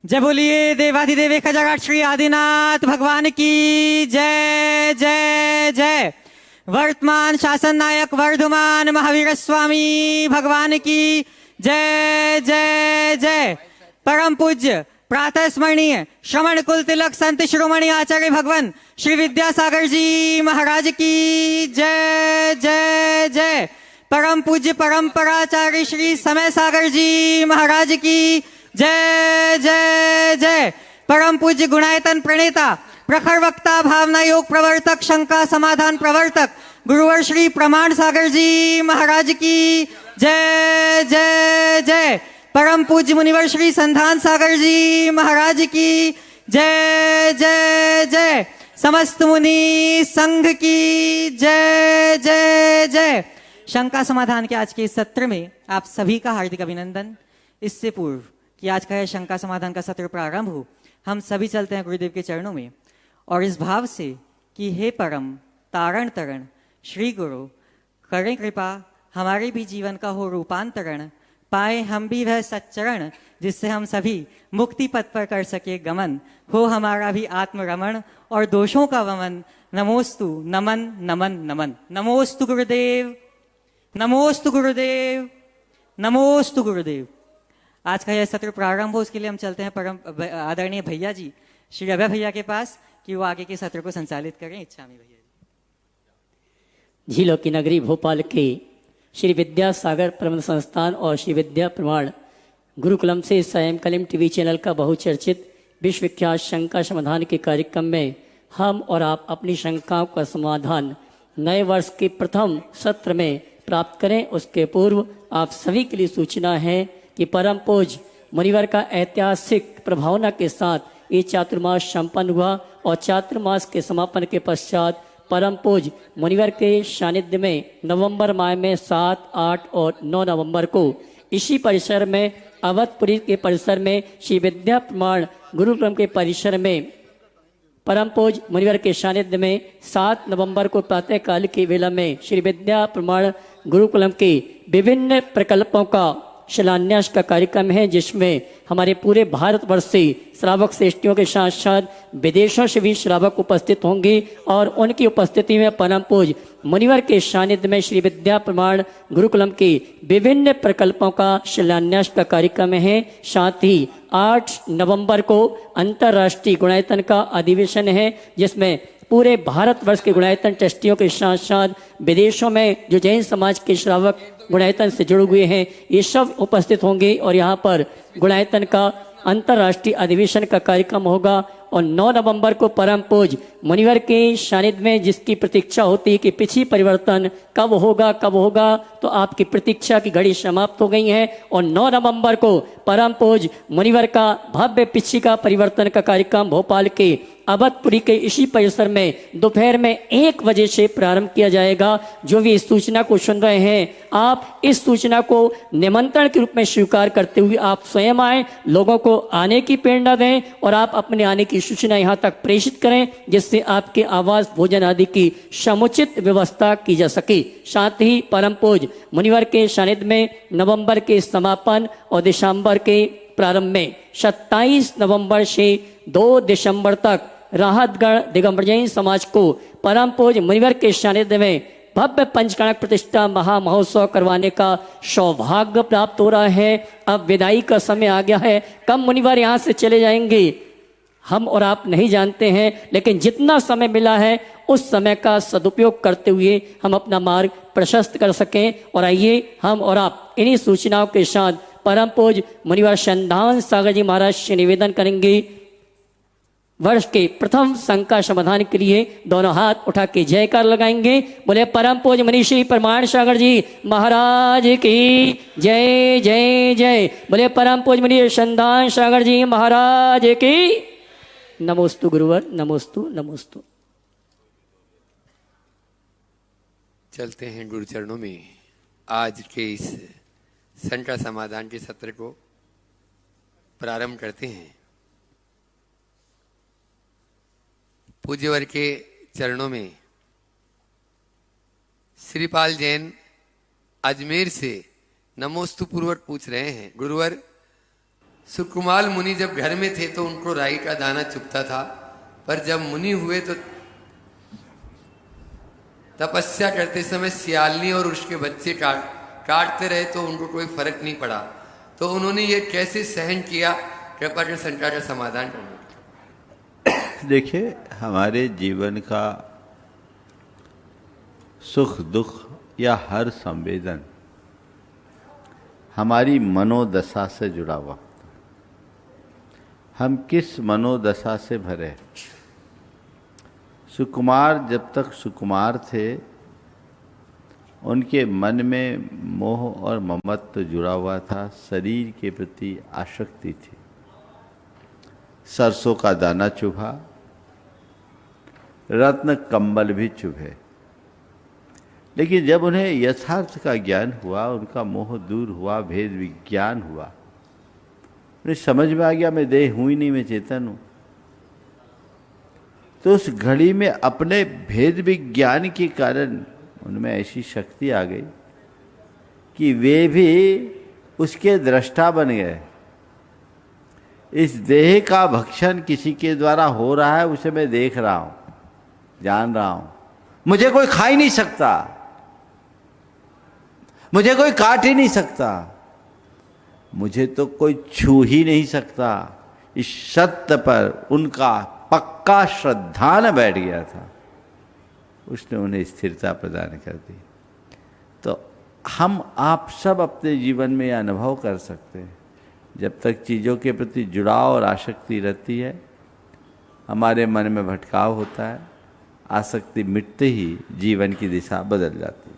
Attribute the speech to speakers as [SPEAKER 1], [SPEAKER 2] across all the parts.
[SPEAKER 1] जय बोलिए देवाधिदेव एक जगत श्री आदिनाथ भगवान की जय जय जय। वर्तमान शासन नायक वर्धमान महावीर स्वामी भगवान की जय जय जय। परम पूज्य प्रातः स्मरणीय श्रवण कुल तिलक संत शिरोमणि आचार्य भगवान श्री विद्यासागर जी महाराज की जय जय जय। परम पूज्य परंपराचार्य श्री समय सागर जी महाराज की जय जय जय। परम पूज्य गुणायतन प्रणेता प्रखर वक्ता भावना योग प्रवर्तक शंका समाधान प्रवर्तक गुरुवर श्री प्रमाण सागर जी महाराज की जय जय जय। परम पूज्य मुनिवर श्री संधान सागर जी महाराज की जय जय जय। समस्त मुनि संघ की जय जय जय। शंका समाधान के आज के इस सत्र में आप सभी का हार्दिक अभिनंदन। इससे पूर्व कि आज का यह शंका समाधान का सत्र प्रारंभ हो, हम सभी चलते हैं गुरुदेव के चरणों में और इस भाव से कि हे परम तारण तरण श्री गुरु, करें कृपा हमारे भी जीवन का हो रूपांतरण, पाए हम भी वह सच्चरण जिससे हम सभी मुक्ति पथ पर कर सके गमन, हो हमारा भी आत्मरमण और दोषों का वमन। नमोस्तु नमन नमन नमन। नमोस्तु गुरुदेव, नमोस्तु गुरुदेव, नमोस्तु गुरुदेव। आज का यह सत्र प्रारंभ हो उसके लिए हम चलते हैं परम आदरणीय भैया जी श्री अभय भैया के पास कि वो आगे के सत्र को संचालित करें। इच्छा में भैया जी।
[SPEAKER 2] झीलों की नगरी भोपाल के श्री विद्यासागर प्रबंध संस्थान और श्री विद्या प्रमाण गुरुकुलम से सायंकालीन टीवी चैनल का बहुचर्चित विश्वविख्यात शंका समाधान के कार्यक्रम में हम और आप अपनी शंकाओं का समाधान नए वर्ष के प्रथम सत्र में प्राप्त करें। उसके पूर्व आप सभी के लिए सूचना है कि परम पूज्य मुनिवर का ऐतिहासिक प्रभावना के साथ ये चातुर्मास संपन्न हुआ और चातुर्मास के समापन के पश्चात परम पूज्य मुनिवर के सानिध्य में नवंबर माह में 7, 8 और 9 नवंबर को इसी परिसर में अवधपुरी के परिसर में श्री विद्या प्रमाण गुरुकुलम के परिसर में परम पूज्य मुनिवर के सानिध्य में 7 नवंबर को प्रातःकाल की वेला में श्री विद्या प्रमाण गुरुकुलम के विभिन्न प्रकल्पों का शिलान्यास का कार्यक्रम है, जिसमें हमारे पूरे भारतवर्ष से श्रावक श्रेष्ठियों के साथ साथ विदेशों से भी श्रावक उपस्थित होंगे और उनकी उपस्थिति में परम पूज्य मुनिवर के सानिध्य में श्री विद्या प्रमाण गुरुकुलम के विभिन्न प्रकल्पों का शिलान्यास का कार्यक्रम है। साथ ही 8 नवंबर को अंतर्राष्ट्रीय गुणायतन का अधिवेशन है, जिसमें पूरे भारतवर्ष के गुणायतन ट्रस्टियों के साथ साथ विदेशों में जो जैन समाज के श्रावक गुणायतन से जुड़े हुए हैं ये सब उपस्थित होंगे और यहाँ पर गुणायतन का अंतर्राष्ट्रीय अधिवेशन का कार्यक्रम होगा। और 9 नवंबर को परम पूज्य मुनिवर के सानिध्य में जिसकी प्रतीक्षा होती है कि पिछी परिवर्तन कब होगा तो आपकी प्रतीक्षा की घड़ी समाप्त हो गई है और 9 नवंबर को परम पूज्य मुनिवर का भव्य पिछी का परिवर्तन का कार्यक्रम भोपाल के अवधपुरी के इसी परिसर में दोपहर में 1 बजे से प्रारंभ किया जाएगा। जो भी इस सूचना को सुन रहे हैं, आप इस सूचना को निमंत्रण के रूप में स्वीकार करते हुए आप स्वयं आए, लोगों को आने की प्रेरणा दें और आप अपने आने की सूचना यहाँ तक प्रेषित करें, जिससे आपके आवास भोजन आदि की समुचित व्यवस्था की जा सके। साथ ही परम पूज्य मुनिवर के सानिध्य में नवंबर के समापन और दिसंबर के प्रारंभ में 27 नवंबर से 2 दिसंबर तक राहतगढ़ दिगंबर जैन समाज को परम पूज्य मुनिवर के सानिध्य में भव्य पंचकणक प्रतिष्ठा महा महोत्सव करवाने का सौभाग्य प्राप्त हो रहा है। अब विदाई का समय आ गया है, कब मुनिवर यहाँ से चले जाएंगे हम और आप नहीं जानते हैं, लेकिन जितना समय मिला है उस समय का सदुपयोग करते हुए हम अपना मार्ग प्रशस्त कर सकें। और आइए हम और आप इन्हीं सूचनाओं के साथ परम पूज्य मुनिवर संधान सागर जी महाराज से निवेदन करेंगे। वर्ष के प्रथम शंका समाधान के लिए दोनों हाथ उठा के जयकार लगाएंगे। बोले परम पूज्य मुनि श्री प्रमाण सागर जी महाराज की जय जय जय। बोले परम पूज्य मुनि संधान सागर जी महाराज की नमोस्तु गुरुवर, नमोस्तु नमोस्तु।
[SPEAKER 3] चलते हैं गुरु चरणों में। आज के इस शंका समाधान के सत्र को प्रारंभ करते हैं। पूज्यवर के चरणों में श्रीपाल जैन अजमेर से नमोस्तु पूर्वक पूछ रहे हैं, गुरुवर सुकुमार मुनि जब घर में थे तो उनको राई का दाना चुभता था, पर जब मुनि हुए तो तपस्या करते समय सियालनी और उसके बच्चे काटते रहे तो उनको कोई फर्क नहीं पड़ा। तो उन्होंने ये कैसे सहन किया? कृपा कर शंका का समाधान करना।
[SPEAKER 4] देखिए, हमारे जीवन का सुख दुख या हर संवेदन हमारी मनोदशा से जुड़ा हुआ। हम किस मनोदशा से भरे। सुकुमार जब तक सुकुमार थे उनके मन में मोह और ममत्व जुड़ा हुआ था, शरीर के प्रति आसक्ति थी। सरसों का दाना चुभा, रत्न कंबल भी चुभे, लेकिन जब उन्हें यथार्थ का ज्ञान हुआ, उनका मोह दूर हुआ, भेद विज्ञान हुआ, उन्हें समझ में आ गया मैं देह हूं ही नहीं, मैं चेतन हूं। तो उस घड़ी में अपने भेद विज्ञान के कारण उनमें ऐसी शक्ति आ गई कि वे भी उसके दृष्टा बन गए। इस देह का भक्षण किसी के द्वारा हो रहा है, उसे मैं देख रहा हूं, जान रहा हूं। मुझे कोई खा ही नहीं सकता, मुझे कोई काट ही नहीं सकता, मुझे तो कोई छू ही नहीं सकता। इस सत्य पर उनका पक्का श्रद्धान बैठ गया था, उसने उन्हें स्थिरता प्रदान कर दी। तो हम आप सब अपने जीवन में यह अनुभव कर सकते हैं, जब तक चीज़ों के प्रति जुड़ाव और आसक्ति रहती है, हमारे मन में भटकाव होता है। आसक्ति मिटते ही जीवन की दिशा बदल जाती है।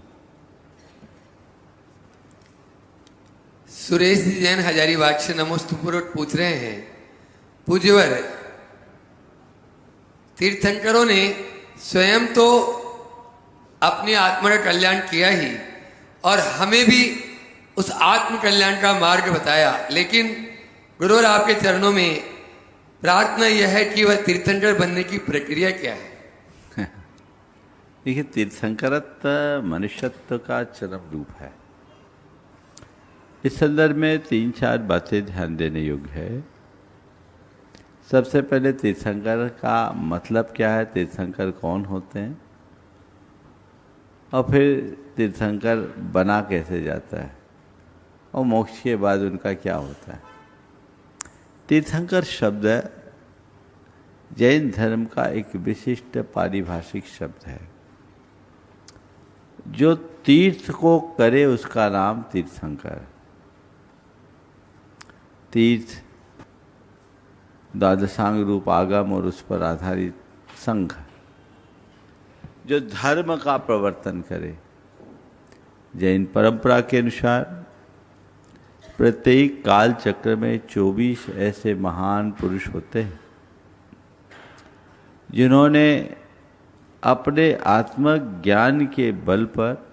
[SPEAKER 3] सुरेश जी जैन हजारीबाग से नमोस्तुपुरट पूछ रहे हैं, पूज्यवर, तीर्थंकरों ने स्वयं तो अपने आत्मा का कल्याण किया ही और हमें भी उस आत्म कल्याण का मार्ग बताया, लेकिन गुरुवर आपके चरणों में प्रार्थना यह है कि वह तीर्थंकर बनने की प्रक्रिया क्या है?
[SPEAKER 4] देखिए, तीर्थंकरत्व मनुष्यत्व का चरम रूप है। इस संदर्भ में 3-4 बातें ध्यान देने योग्य है। सबसे पहले तीर्थंकर का मतलब क्या है, तीर्थंकर कौन होते हैं, और फिर तीर्थंकर बना कैसे जाता है, और मोक्ष के बाद उनका क्या होता है। तीर्थंकर शब्द जैन धर्म का एक विशिष्ट पारिभाषिक शब्द है। जो तीर्थ को करे उसका नाम तीर्थंकर। तीर्थ द्वादशांग रूप आगम और उस पर आधारित संघ, जो धर्म का प्रवर्तन करे। जैन परंपरा के अनुसार प्रत्येक काल चक्र में 24 ऐसे महान पुरुष होते हैं जिन्होंने अपने आत्मज्ञान के बल पर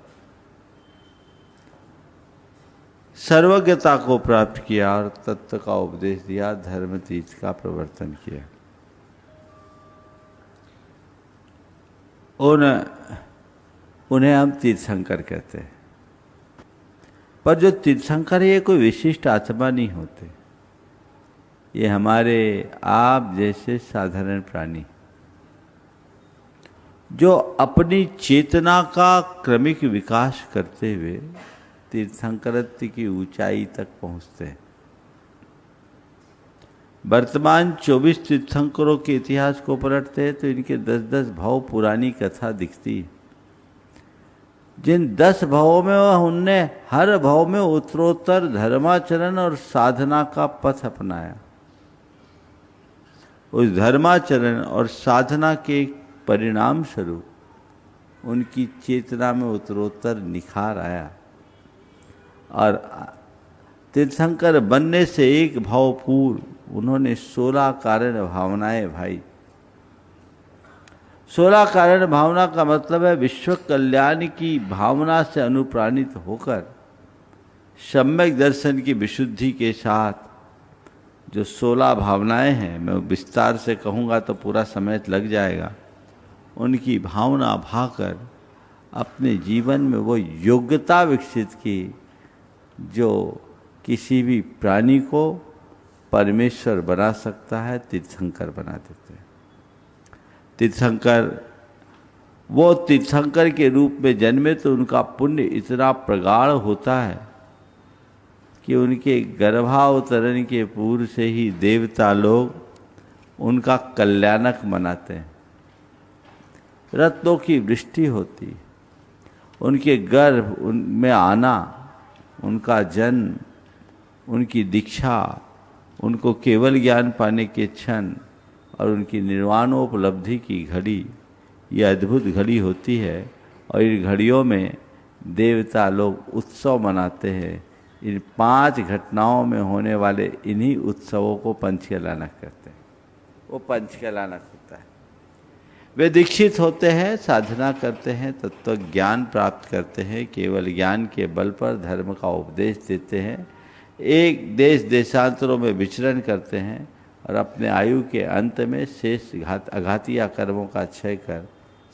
[SPEAKER 4] सर्वज्ञता को प्राप्त किया और तत्व का उपदेश दिया, धर्म तीर्थ का प्रवर्तन किया। उन्हें हम तीर्थंकर कहते हैं। पर जो तीर्थंकर है, ये कोई विशिष्ट आत्मा नहीं होते, ये हमारे आप जैसे साधारण प्राणी जो अपनी चेतना का क्रमिक विकास करते हुए तीर्थंकरत्व की ऊंचाई तक पहुंचते हैं। वर्तमान 24 तीर्थंकरों के इतिहास को पलटते हैं तो इनके 10-10 भाव पुरानी कथा दिखती है। जिन 10 भावों में उनने हर भाव में उत्तरोत्तर धर्माचरण और साधना का पथ अपनाया। उस धर्माचरण और साधना के परिणाम स्वरूप उनकी चेतना में उत्तरोत्तर निखार आया और तीर्थंकर बनने से एक भाव पूर्व उन्होंने 16 कारण भावनाएं भाई। 16 कारण भावना का मतलब है विश्व कल्याण की भावना से अनुप्राणित होकर सम्यक दर्शन की विशुद्धि के साथ जो 16 भावनाएं हैं, मैं विस्तार से कहूँगा तो पूरा समय लग जाएगा, उनकी भावना भाकर अपने जीवन में वो योग्यता विकसित की जो किसी भी प्राणी को परमेश्वर बना सकता है, तीर्थंकर बना देते हैं। तीर्थंकर वो तीर्थंकर के रूप में जन्मे तो उनका पुण्य इतना प्रगाढ़ होता है कि उनके गर्भावतरण के पूर्व से ही देवता लोग उनका कल्याणक मनाते हैं। रत्नों की वृष्टि होती, उनके गर्भ उनमें आना, उनका जन्म, उनकी दीक्षा, उनको केवल ज्ञान पाने के क्षण और उनकी निर्वाणोपलब्धि की घड़ी, ये अद्भुत घड़ी होती है। और इन घड़ियों में देवता लोग उत्सव मनाते हैं। इन 5 घटनाओं में होने वाले इन्हीं उत्सवों को पंचकल्याणक कहते हैं। वो पंचकल्याणक होता है। वे दीक्षित होते हैं, साधना करते हैं, तत्व ज्ञान प्राप्त करते हैं, केवल ज्ञान के बल पर धर्म का उपदेश देते हैं, एक देश देशांतरों में विचरण करते हैं और अपने आयु के अंत में शेष अघातिया कर्मों का क्षय कर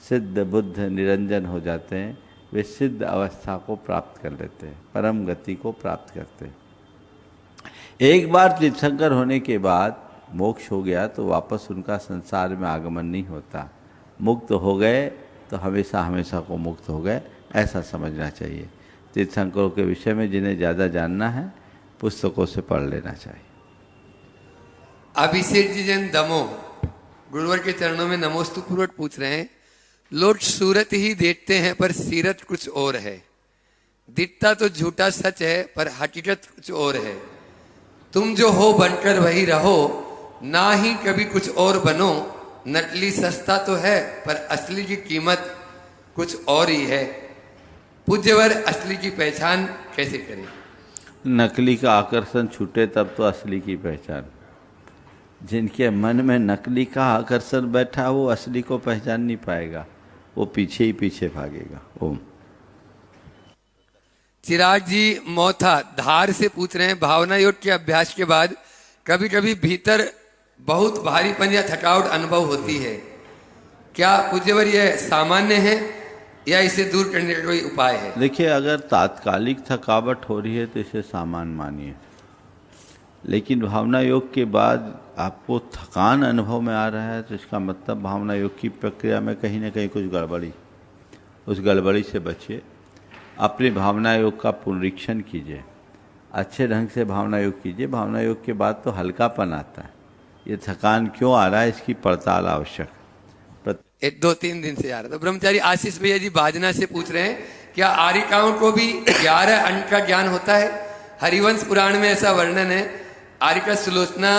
[SPEAKER 4] सिद्ध बुद्ध निरंजन हो जाते हैं। वे सिद्ध अवस्था को प्राप्त कर लेते हैं, परम गति को प्राप्त करते हैं। एक बार तीर्थंकर होने के बाद मोक्ष हो गया तो वापस उनका संसार में आगमन नहीं होता। मुक्त हो गए तो हमेशा हमेशा को मुक्त हो गए, ऐसा समझना चाहिए। तीर्थंकरों के विषय में जिन्हें ज़्यादा जानना है पुस्तकों से पढ़ लेना चाहिए।
[SPEAKER 3] अभिषेक जी जैन दमो गुरुवर के चरणों में नमोस्तु पूर्वक पूछ रहे हैं, लोग सूरत ही देखते हैं पर सीरत कुछ और है। दिखता तो झूठा सच है पर हकीकत कुछ और है। तुम जो हो बनकर वही रहो, ना ही कभी कुछ और बनो। नकली सस्ता तो है पर असली की कीमत कुछ और ही है। पूज्यवर असली की पहचान कैसे करें?
[SPEAKER 4] नकली का आकर्षण छूटे तब तो असली की पहचान। जिनके मन में नकली का आकर्षण बैठा वो असली को पहचान नहीं पाएगा, वो पीछे ही पीछे भागेगा। ओम।
[SPEAKER 3] चिराग जी मौथा धार से पूछ रहे हैं, भावना योग के अभ्यास के बाद कभी कभी भीतर बहुत भारीपन या थकावट अनुभव होती है, क्या पूज्यवर यह सामान्य है या इसे दूर करने का कोई उपाय है?
[SPEAKER 4] देखिए, अगर तात्कालिक थकावट हो रही है तो इसे सामान्य मानिए, लेकिन भावना योग के बाद आपको थकान अनुभव में आ रहा है तो इसका मतलब भावना योग की प्रक्रिया में कहीं ना कहीं कुछ गड़बड़ी, उस गड़बड़ी से बचिए। अपने भावना योग का पुनरीक्षण कीजिए, अच्छे ढंग से भावना योग कीजिए। भावना योग के बाद तो हल्कापन आता है, ये थकान क्यों आ रहा है इसकी पड़ताल आवश्यक है।
[SPEAKER 3] 2-3 दिन से आ रहा था। ब्रह्मचारी आशीष भैया जी बाजना से पूछ रहे हैं, क्या आर्यिकाओं को भी 11 अंक का ज्ञान होता है? हरिवंश पुराण में ऐसा वर्णन है, आर्यिका सुलोचना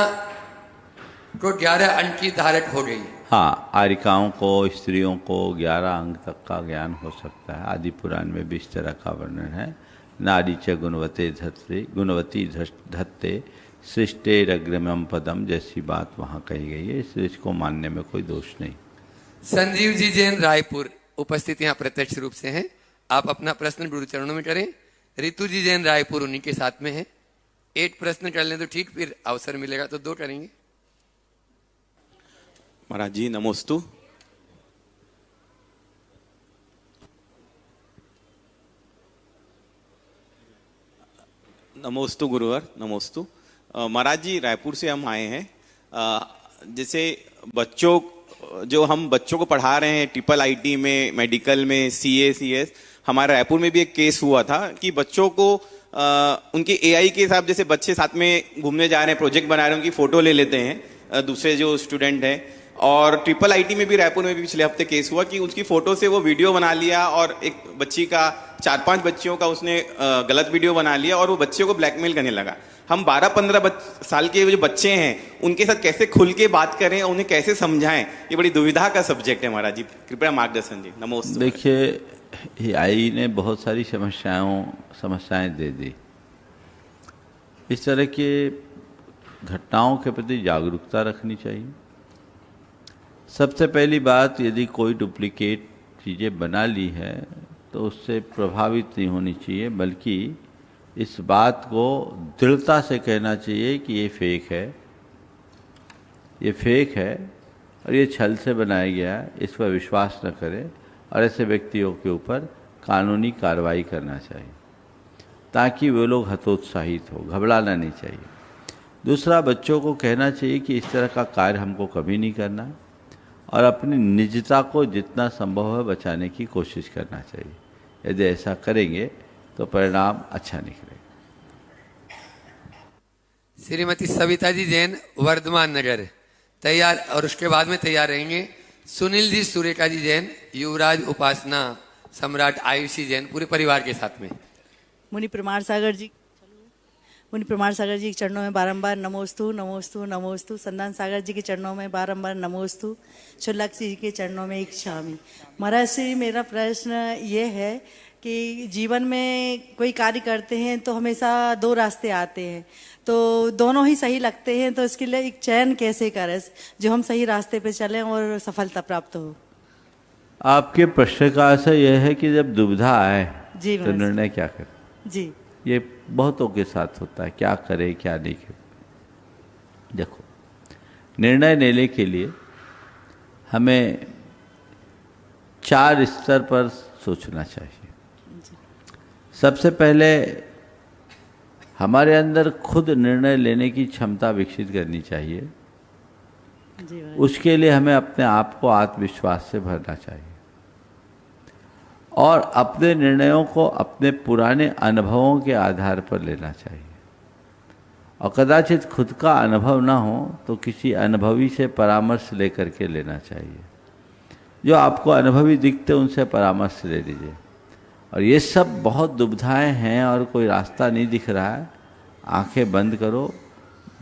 [SPEAKER 3] को 11 अंक की धारक हो गई।
[SPEAKER 4] हाँ, आर्यिकाओं को, स्त्रियों को 11 अंक तक का ज्ञान हो सकता है। आदि पुराण में भी इस तरह का वर्णन है। नारी च गुणवती धत्ते सृष्टेरग्रमम पदम, जैसी बात वहाँ कही गई है, इसलिए इसको मानने में कोई दोष नहीं।
[SPEAKER 3] संजीव जी जैन रायपुर उपस्थित यहाँ प्रत्यक्ष रूप से हैं, आप अपना प्रश्न गुरु चरणों में करें। रितु जी जैन रायपुर उन्हीं के साथ में है। एक प्रश्न कर लें तो ठीक, फिर अवसर मिलेगा तो 2 करेंगे।
[SPEAKER 5] महाराज जी नमोस्तु। नमोस्तु गुरुवर, नमोस्तु। महाराज जी रायपुर से हम आए हैं। जैसे बच्चों जो हम बच्चों को पढ़ा रहे हैं ट्रिपल आईटी में, मेडिकल में, सीएस, हमारे रायपुर में भी एक केस हुआ था कि बच्चों को उनके एआई के हिसाब, जैसे बच्चे साथ में घूमने जा रहे हैं, प्रोजेक्ट बना रहे हैं, उनकी फोटो ले लेते हैं दूसरे जो स्टूडेंट हैं। और ट्रिपल आईटी में भी रायपुर में भी पिछले हफ्ते केस हुआ कि उसकी फोटो से वो वीडियो बना लिया और एक बच्ची का 4-5 बच्चियों का उसने गलत वीडियो बना लिया और वो बच्चे को ब्लैकमेल करने लगा। हम 12-15 साल के जो बच्चे हैं उनके साथ कैसे खुल के बात करें, उन्हें कैसे समझाएं, ये बड़ी दुविधा का सब्जेक्ट है महाराज जी, कृपया मार्गदर्शन जी। नमस्ते।
[SPEAKER 4] देखिए, एआई ने बहुत सारी समस्याएं दे दी। इस तरह के घटनाओं के प्रति जागरूकता रखनी चाहिए। सबसे पहली बात, यदि कोई डुप्लीकेट चीज़ें बना ली है तो उससे प्रभावित नहीं होनी चाहिए, बल्कि इस बात को दृढ़ता से कहना चाहिए कि ये फेक है, ये फेक है और ये छल से बनाया गया है, इस पर विश्वास न करें और ऐसे व्यक्तियों के ऊपर कानूनी कार्रवाई करना चाहिए ताकि वे लोग हतोत्साहित हो। घबराना नहीं चाहिए। दूसरा, बच्चों को कहना चाहिए कि इस तरह का कार्य हमको कभी नहीं करना है और अपनी निजता को जितना संभव है बचाने की कोशिश करना चाहिए। यदि ऐसा करेंगे तो परिणाम अच्छा निकलेगा।
[SPEAKER 3] श्रीमती सविता जी जैन, वर्धमान नगर, तैयार। और उसके बाद में तैयार रहेंगे सुनील जी सुरेखा जी जैन, युवराज उपासना सम्राट आयुषी जैन, पूरे परिवार के साथ में।
[SPEAKER 6] मुनि प्रमाण सागर जी के चरणों में बारंबार नमोस्तु नमोस्तु नमोस्तु। संतान सागर जी के चरणों में बारंबार नमोस्तु। छोलाक्षी जी के चरणों में इच्छामि। महाराज श्री, मेरा प्रश्न ये है कि जीवन में कोई कार्य करते हैं तो हमेशा दो रास्ते आते हैं, तो दोनों ही सही लगते हैं, तो इसके लिए एक चयन कैसे करें जो हम सही रास्ते पे चलें और सफलता प्राप्त हो?
[SPEAKER 4] आपके प्रश्न का आशय यह है कि जब दुविधा आए
[SPEAKER 6] जी
[SPEAKER 4] तो निर्णय क्या करें।
[SPEAKER 6] जी,
[SPEAKER 4] ये बहुतों के साथ होता है, क्या करें क्या नहीं करें। देखो, निर्णय लेने के लिए हमें 4 स्तर पर सोचना चाहिए। सबसे पहले हमारे अंदर खुद निर्णय लेने की क्षमता विकसित करनी चाहिए।
[SPEAKER 6] जी
[SPEAKER 4] उसके लिए हमें अपने आप को आत्मविश्वास से भरना चाहिए और अपने निर्णयों को अपने पुराने अनुभवों के आधार पर लेना चाहिए। और कदाचित खुद का अनुभव ना हो तो किसी अनुभवी से परामर्श लेकर के लेना चाहिए। जो आपको अनुभवी दिखते उनसे परामर्श ले लीजिए। और ये सब बहुत दुविधाएं हैं और कोई रास्ता नहीं दिख रहा है, आंखें बंद करो,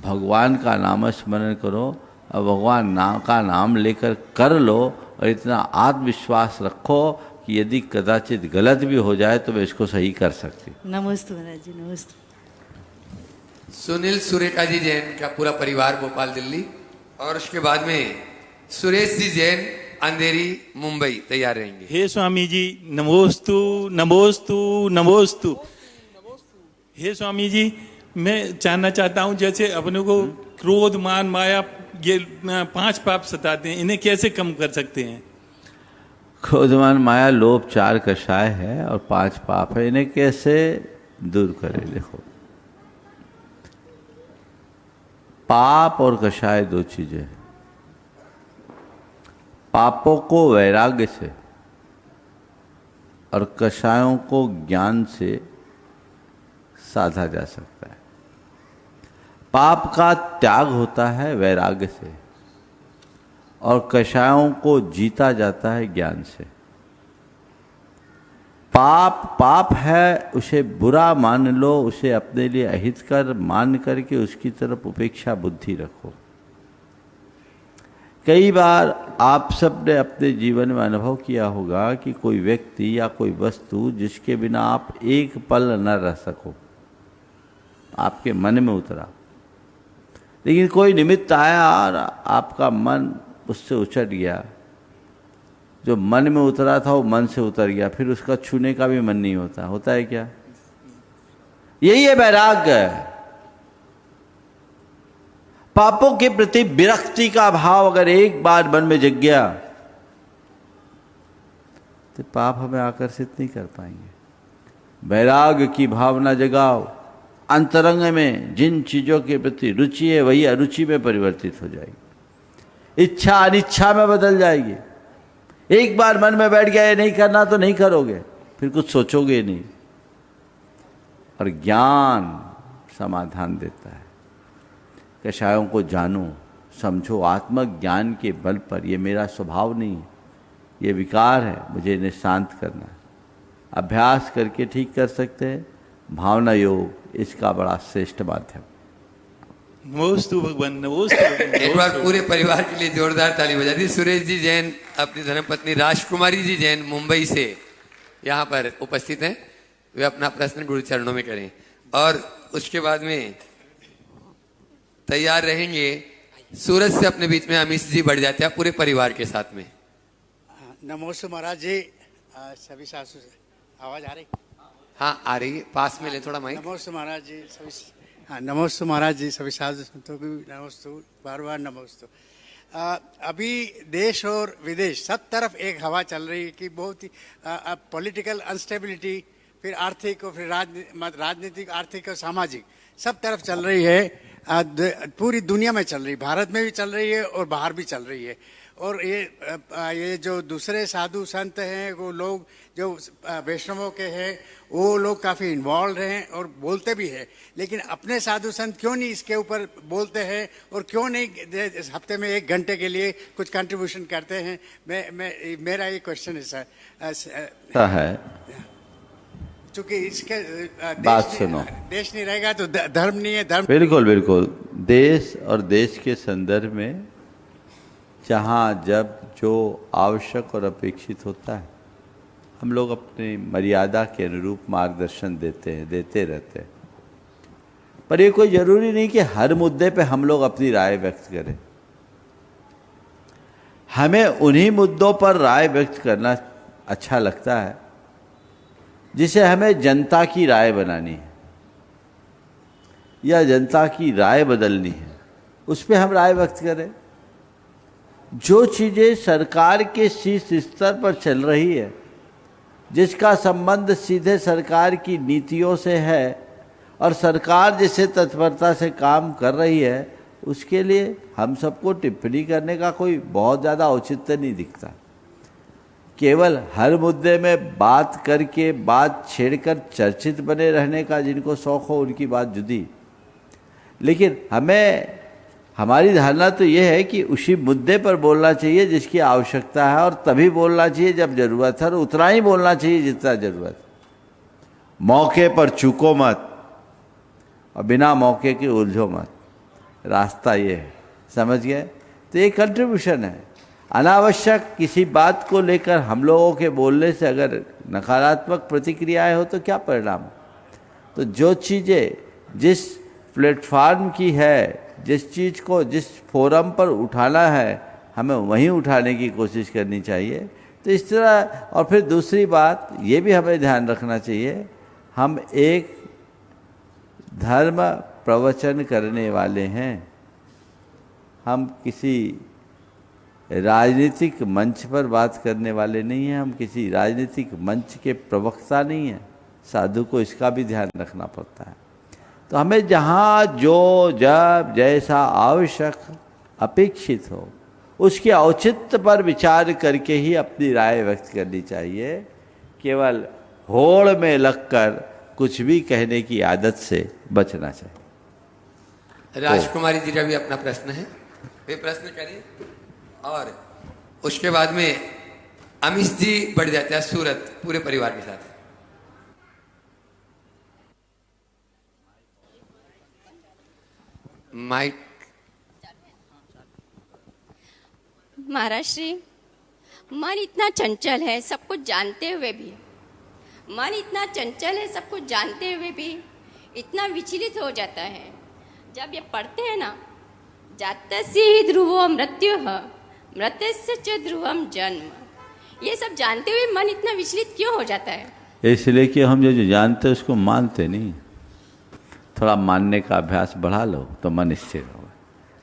[SPEAKER 4] भगवान का नाम स्मरण करो और भगवान का नाम लेकर कर लो और इतना आत्मविश्वास रखो कि यदि कदाचित गलत भी हो जाए तो मैं इसको सही कर सकती।
[SPEAKER 6] नमस्ते महाराज जी, नमस्ते।
[SPEAKER 3] सुनील सुरेखा जी जैन का पूरा परिवार भोपाल दिल्ली, और उसके बाद में सुरेश जी जैन अंधेरी मुंबई तैयार रहेंगे।
[SPEAKER 7] हे स्वामी जी, नमोस्तु नमोस्तु नमोस्तु। हे स्वामी जी, मैं जानना चाहता हूँ, जैसे अपने को क्रोध मान माया ये 5 पाप सताते हैं, इन्हें कैसे कम कर सकते हैं?
[SPEAKER 4] क्रोध मान माया लोभ 4 कषाय है और 5 पाप है, इन्हें कैसे दूर करें। देखो, पाप और कषाय 2 चीजें हैं। पापों को वैराग्य से और कषायों को ज्ञान से साधा जा सकता है। पाप का त्याग होता है वैराग्य से और कषायों को जीता जाता है ज्ञान से। पाप है, उसे बुरा मान लो, उसे अपने लिए अहितकर मान करके उसकी तरफ उपेक्षा बुद्धि रखो। कई बार आप सब ने अपने जीवन में अनुभव किया होगा कि कोई व्यक्ति या कोई वस्तु जिसके बिना आप एक पल न रह सको, आपके मन में उतरा, लेकिन कोई निमित्त आया और आपका मन उससे उचट गया। जो मन में उतरा था वो मन से उतर गया, फिर उसका छूने का भी मन नहीं होता। होता है क्या? यही है वैराग्य। पापों के प्रति विरक्ति का भाव अगर एक बार मन में जग गया तो पाप हमें आकर्षित नहीं कर पाएंगे। वैराग्य की भावना जगाओ। अंतरंग में जिन चीजों के प्रति रुचि है वही अरुचि में परिवर्तित हो जाएगी, इच्छा अनिच्छा में बदल जाएगी। एक बार मन में बैठ गया ये नहीं करना तो नहीं करोगे, फिर कुछ सोचोगे नहीं। और ज्ञान समाधान देता है। कषायों को जानो, समझो, आत्मज्ञान के बल पर। ये मेरा स्वभाव नहीं है, ये विकार है, मुझे इन्हें शांत करना है। अभ्यास करके ठीक कर सकते हैं। भावना योग इसका बड़ा श्रेष्ठ माध्यम।
[SPEAKER 7] नमोस्तु भगवान, नमोस्तु।
[SPEAKER 3] एक बार पूरे परिवार के लिए जोरदार ताली बजा दी। सुरेश जी जैन अपनी धर्मपत्नी राजकुमारी जी जैन मुंबई से यहाँ पर उपस्थित हैं। वे अपना प्रश्न गुरु चरणों में करें और उसके बाद में तैयार रहेंगे सूरत से अपने बीच में अमीश जी बढ़ जाते हैं पूरे परिवार के साथ में।
[SPEAKER 8] नमोस्तु महाराज जी, सभी सासू से आवाज आ रही?
[SPEAKER 3] हाँ आ रही है, पास में ले थोड़ा माइक।
[SPEAKER 8] नमोस्तु महाराज जी सभी। हाँ, नमोस्तु महाराज जी सभी साधु संतों को नमोस्तु, बार बार नमोस्तु। अभी देश और विदेश सब तरफ एक हवा चल रही है कि बहुत ही पॉलिटिकल अनस्टेबिलिटी, फिर आर्थिक और फिर राजनीतिक, आर्थिक और सामाजिक सब तरफ चल रही है। पूरी दुनिया में चल रही, भारत में भी चल रही है और बाहर भी चल रही है। और ये जो दूसरे साधु संत हैं, वो लोग जो वैष्णवों के हैं, वो लोग काफ़ी इन्वॉल्व हैं और बोलते भी हैं, लेकिन अपने साधु संत क्यों नहीं इसके ऊपर बोलते हैं और क्यों नहीं हफ्ते में 1 घंटे के लिए कुछ कंट्रीब्यूशन करते हैं? मेरा ये क्वेश्चन है सर।
[SPEAKER 4] है
[SPEAKER 8] चूंकि इसके
[SPEAKER 4] बात सुनो,
[SPEAKER 8] देश नहीं रहेगा तो धर्म नहीं है, धर्म
[SPEAKER 4] बिल्कुल बिल्कुल। देश और देश के संदर्भ में जहाँ जब जो आवश्यक और अपेक्षित होता है, हम लोग अपनी मर्यादा के अनुरूप मार्गदर्शन देते रहते हैं। पर ये कोई जरूरी नहीं कि हर मुद्दे पे हम लोग अपनी राय व्यक्त करें। हमें उन्हीं मुद्दों पर राय व्यक्त करना अच्छा लगता है जिसे हमें जनता की राय बनानी है या जनता की राय बदलनी है, उस पर हम राय व्यक्त करें। जो चीज़ें सरकार के शीर्ष स्तर पर चल रही है, जिसका संबंध सीधे सरकार की नीतियों से है और सरकार जिसे तत्परता से काम कर रही है, उसके लिए हम सबको टिप्पणी करने का कोई बहुत ज़्यादा औचित्य नहीं दिखता। केवल हर मुद्दे में बात करके, बात छेड़कर चर्चित बने रहने का जिनको शौक हो, उनकी बात जुदी। लेकिन हमारी धारणा तो ये है कि उसी मुद्दे पर बोलना चाहिए जिसकी आवश्यकता है, और तभी बोलना चाहिए जब जरूरत है, और उतना ही बोलना चाहिए जितना जरूरत है। मौके पर चूको मत और बिना मौके के उलझो मत, रास्ता ये है। समझ गए? तो ये कंट्रीब्यूशन है। अनावश्यक किसी बात को लेकर हम लोगों के बोलने से अगर नकारात्मक प्रतिक्रियाएं हो तो क्या परिणाम? तो जो चीज़ें जिस प्लेटफार्म की है, जिस चीज़ को जिस फोरम पर उठाना है, हमें वहीं उठाने की कोशिश करनी चाहिए। तो इस तरह। और फिर दूसरी बात ये भी हमें ध्यान रखना चाहिए, हम एक धर्म प्रवचन करने वाले हैं, हम किसी राजनीतिक मंच पर बात करने वाले नहीं हैं, हम किसी राजनीतिक मंच के प्रवक्ता नहीं हैं। साधु को इसका भी ध्यान रखना पड़ता है। तो हमें जहाँ जो जब जैसा आवश्यक अपेक्षित हो, उसके औचित्य पर विचार करके ही अपनी राय व्यक्त करनी चाहिए। केवल होड़ में लगकर कुछ भी कहने की आदत से बचना चाहिए।
[SPEAKER 3] राजकुमारी जी का भी अपना प्रश्न है, वे प्रश्न करें और उसके बाद में अमीश जी बढ़ जाते हैं सूरत पूरे परिवार के साथ। माइक।
[SPEAKER 9] महाराज श्री, मन इतना चंचल है सब कुछ जानते हुए भी, मन इतना चंचल है सब कुछ जानते हुए भी इतना विचलित हो जाता है। जब ये पढ़ते हैं ना, जातस्य हि ध्रुवो मृत्युः मृतस्य च ध्रुवम जन्म, ये सब जानते हुए मन इतना विचलित क्यों हो जाता है?
[SPEAKER 4] इसलिए कि हम जो जानते हैं उसको मानते नहीं। थोड़ा मानने का अभ्यास बढ़ा लो तो मन स्थिर होगा।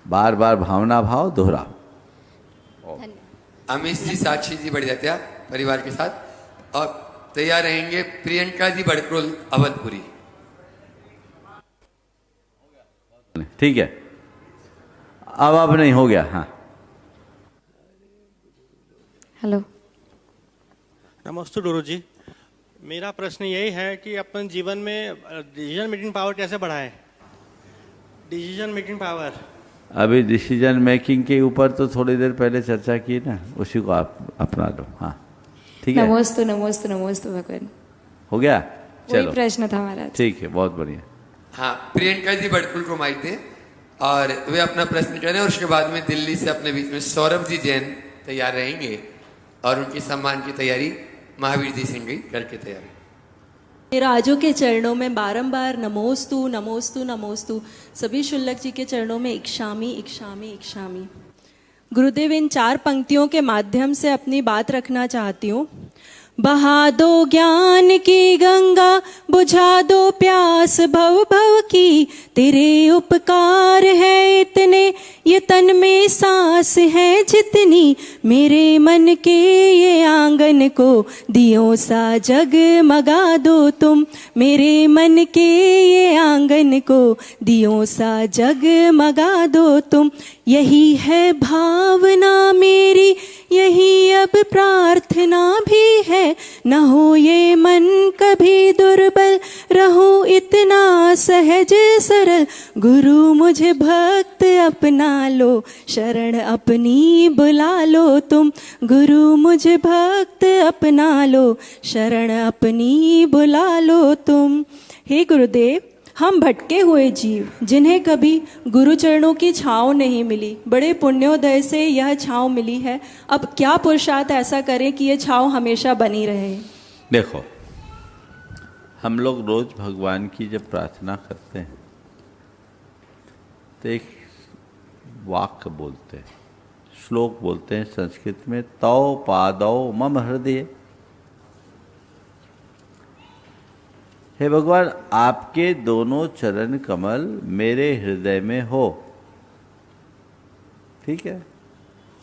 [SPEAKER 4] बार बार भावना भाव दोहराओ।
[SPEAKER 3] अमीश जी, साक्षी जी बढ़ जाते हैं परिवार के साथ, और तैयार रहेंगे प्रियंका जी बड़कुल अवधपुरी।
[SPEAKER 4] ठीक है, अब नहीं हो गया। हाँ,
[SPEAKER 10] हेलो,
[SPEAKER 11] नमस्ते गुरु जी। मेरा प्रश्न यही है कि अपन जीवन में डिसीजन मेकिंग पावर कैसे बढ़ाएं? Decision making power.
[SPEAKER 4] अभी डिसीजन मेकिंग के ऊपर तो थोड़ी देर पहले चर्चा की ना, उसी को आप अपना लो। हाँ, ठीक है।
[SPEAKER 10] नमोस्तु नमोस्तु नमोस्तु भगवान।
[SPEAKER 4] हो गया? चलो,
[SPEAKER 10] वही प्रश्न था हमारा।
[SPEAKER 4] ठीक है, बहुत बढ़िया।
[SPEAKER 3] हाँ, प्रियंका जी बड़कुल को माइक दें और वे अपना प्रश्न करें, और उसके बाद में दिल्ली से अपने बीच में सौरभ जी जैन तैयार रहेंगे और उनकी सम्मान की तैयारी महावीर जी सिंह करके तैयार है।
[SPEAKER 12] राजों के चरणों में बारंबार नमोस्तु नमोस्तु नमोस्तु, सभी शुल्लक जी के चरणों में इक्षामी इक्षामी इक्षामी। गुरुदेव, इन 4 पंक्तियों के माध्यम से अपनी बात रखना चाहती हूँ। बहा दो ज्ञान की गंगा, बुझा दो प्यास भव भव की, तेरे उपकार है इतने, ये तन में सांस है जितनी, मेरे मन के ये आंगन को दियों सा जगमगा दो तुम, मेरे मन के ये आंगन आंगन को दियों सा जगमगा दो तुम। यही है भावना मेरी, यही अब प्रार्थना भी है, न हो ये मन कभी दुर्बल, रहो इतना सहज सरल। गुरु मुझे भक्त अपना लो, शरण अपनी बुला लो तुम। गुरु मुझे भक्त अपना लो, शरण अपनी बुला लो तुम। हे गुरुदेव, हम भटके हुए जीव जिन्हें कभी गुरु चरणों की छाँव नहीं मिली, बड़े पुण्योदय से यह छाँव मिली है। अब क्या पुरुषार्थ ऐसा करें कि यह छाँव हमेशा बनी रहे?
[SPEAKER 4] देखो, हम लोग रोज भगवान की जब प्रार्थना करते हैं तो एक वाक्य बोलते हैं, श्लोक बोलते हैं संस्कृत में, तौ पादौ मम हृदय। हे भगवान, आपके दोनों चरण कमल मेरे हृदय में हो, ठीक है,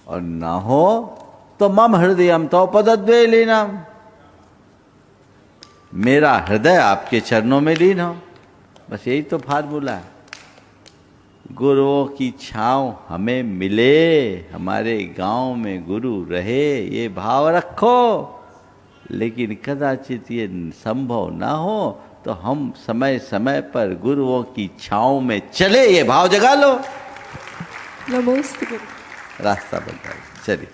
[SPEAKER 4] और ना हो तो मम हृदयम तो पदद्वय लीनम, मेरा हृदय आपके चरणों में लीन हो। बस यही तो फार्मूला है। गुरुओं की छाँव हमें मिले, हमारे गांव में गुरु रहे, ये भाव रखो। लेकिन कदाचित ये संभव ना हो तो हम समय समय पर गुरुओं की छाँव में चले, ये भाव जगा लो,
[SPEAKER 12] नमस्ते।
[SPEAKER 4] रास्ता बन जाए। चलिए,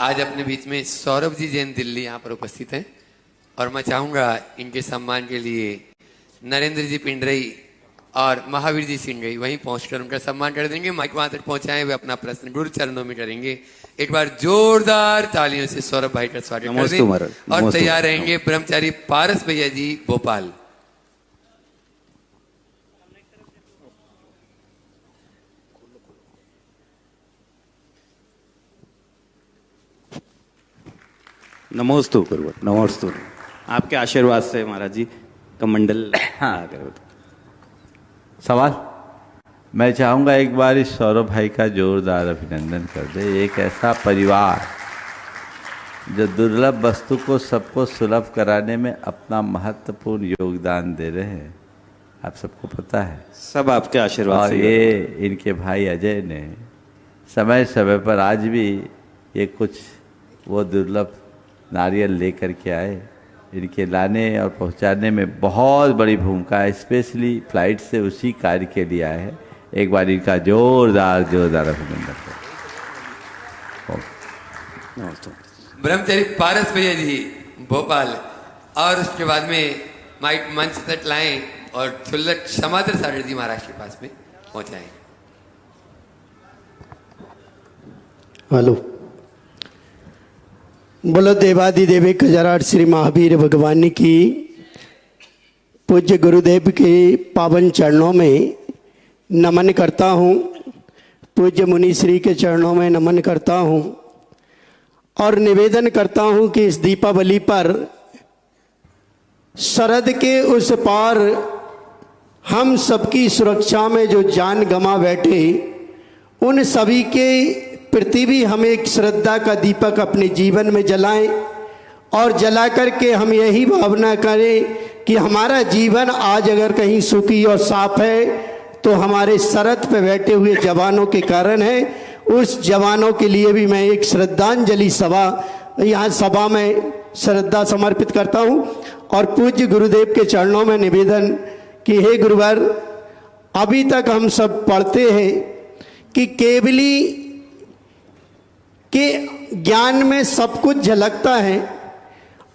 [SPEAKER 3] आज अपने बीच में सौरभ जी जैन दिल्ली यहाँ पर उपस्थित हैं और मैं चाहूँगा इनके सम्मान के लिए नरेंद्र जी पिंडरई और महावीर जी सिंगई वहीं पहुंचकर उनका सम्मान कर देंगे। माइक वहां तक पहुंचाएं, वे अपना प्रश्न गुरु चरणों में करेंगे। एक बार जोरदार तालियों से सौरभ भाई का स्वागत कर दें। और तैयार रहेंगे ब्रह्मचारी पारस भैया जी भोपाल।
[SPEAKER 5] नमोस्तु गुरुवर, नमोस्तु। आपके आशीर्वाद से महाराज जी कमंडल। हाँ,
[SPEAKER 4] सवाल मैं चाहूँगा एक बार इस सौरभ भाई का जोरदार अभिनंदन कर दे। एक ऐसा परिवार जो दुर्लभ वस्तु को सबको सुलभ कराने में अपना महत्वपूर्ण योगदान दे रहे हैं, आप सबको पता है।
[SPEAKER 5] सब आपके आशीर्वाद से।
[SPEAKER 4] ये इनके भाई अजय ने समय समय पर आज भी ये कुछ वो दुर्लभ नारियल लेकर के आए। इनके लाने और पहुंचाने में बहुत बड़ी भूमिका है, स्पेशली फ्लाइट से उसी कार्य के लिए आए हैं। एक बार इनका जोरदार जोरदार अभिनंदन करें।
[SPEAKER 3] ब्रह्मचारी पारस भैया जी भोपाल, और उसके बाद में माइक मंच तक लाएं और क्षुल्लक क्षमाद्र सागर जी महाराष्ट्र के पास में पहुंचाएं।
[SPEAKER 8] हेलो, बोलो देवादिदेव कजराट श्री महावीर भगवान की। पूज्य गुरुदेव के पावन चरणों में नमन करता हूँ, पूज्य मुनि श्री के चरणों में नमन करता हूँ और निवेदन करता हूँ कि इस दीपावली पर शरद के उस पार हम सबकी सुरक्षा में जो जान गंवा बैठे, उन सभी के प्रति भी हम एक श्रद्धा का दीपक अपने जीवन में जलाएं और जला करके हम यही भावना करें कि हमारा जीवन आज अगर कहीं सुखी और साफ है तो हमारे सरहद पे बैठे हुए जवानों के कारण है। उस जवानों के लिए भी मैं एक श्रद्धांजलि सभा यहाँ सभा में श्रद्धा समर्पित करता हूँ और पूज्य गुरुदेव के चरणों में निवेदन कि हे गुरुवर, अभी तक हम सब पढ़ते हैं कि केवली के ज्ञान में सब कुछ झलकता है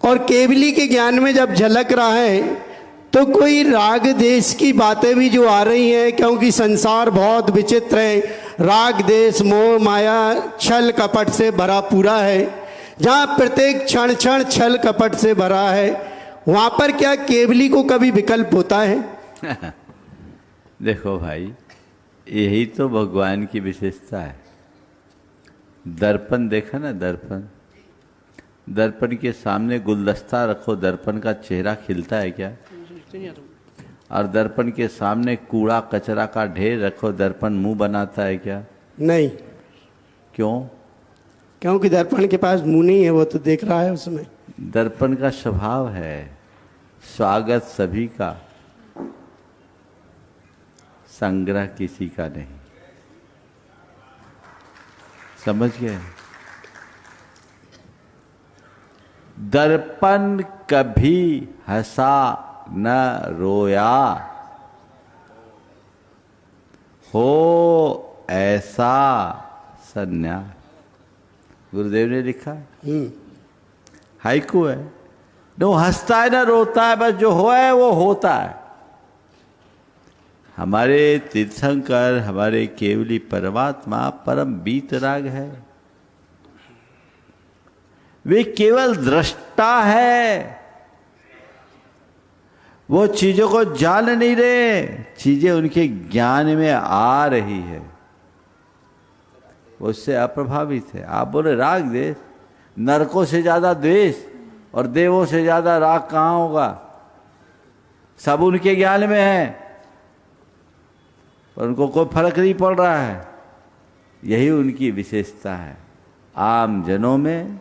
[SPEAKER 8] और केवली के ज्ञान में जब झलक रहा है तो कोई राग देश की बातें भी जो आ रही हैं, क्योंकि संसार बहुत विचित्र है, राग देश मोह माया छल कपट से भरा पूरा है। जहाँ प्रत्येक क्षण क्षण छल कपट से भरा है, वहाँ पर क्या केवली को कभी विकल्प होता है?
[SPEAKER 4] देखो भाई, यही तो भगवान की विशेषता है। दर्पण देखा ना, दर्पण, दर्पण के सामने गुलदस्ता रखो, दर्पण का चेहरा खिलता है क्या? और दर्पण के सामने कूड़ा कचरा का ढेर रखो, दर्पण मुंह बनाता है क्या?
[SPEAKER 8] नहीं।
[SPEAKER 4] क्यों?
[SPEAKER 8] क्योंकि दर्पण के पास मुंह नहीं है, वो तो देख रहा है उसमें।
[SPEAKER 4] दर्पण का स्वभाव है स्वागत सभी का, संग्रह किसी का नहीं। समझ गए? दर्पण कभी हंसा न रोया, हो ऐसा संन्यास। गुरुदेव ने लिखा है, हाइकू है। न हंसता है न रोता है, बस जो हुआ है वो होता है। हमारे तीर्थंकर, हमारे केवली परमात्मा परम वीतराग है। वे केवल दृष्टा है, वो चीजों को जान नहीं रहे, चीजें उनके ज्ञान में आ रही है, वो उससे अप्रभावित है। आप बोले राग द्वेष, नरकों से ज्यादा द्वेष और देवों से ज्यादा राग कहाँ होगा? सब उनके ज्ञान में है और उनको कोई फर्क नहीं पड़ रहा है। यही उनकी विशेषता है। आम जनों में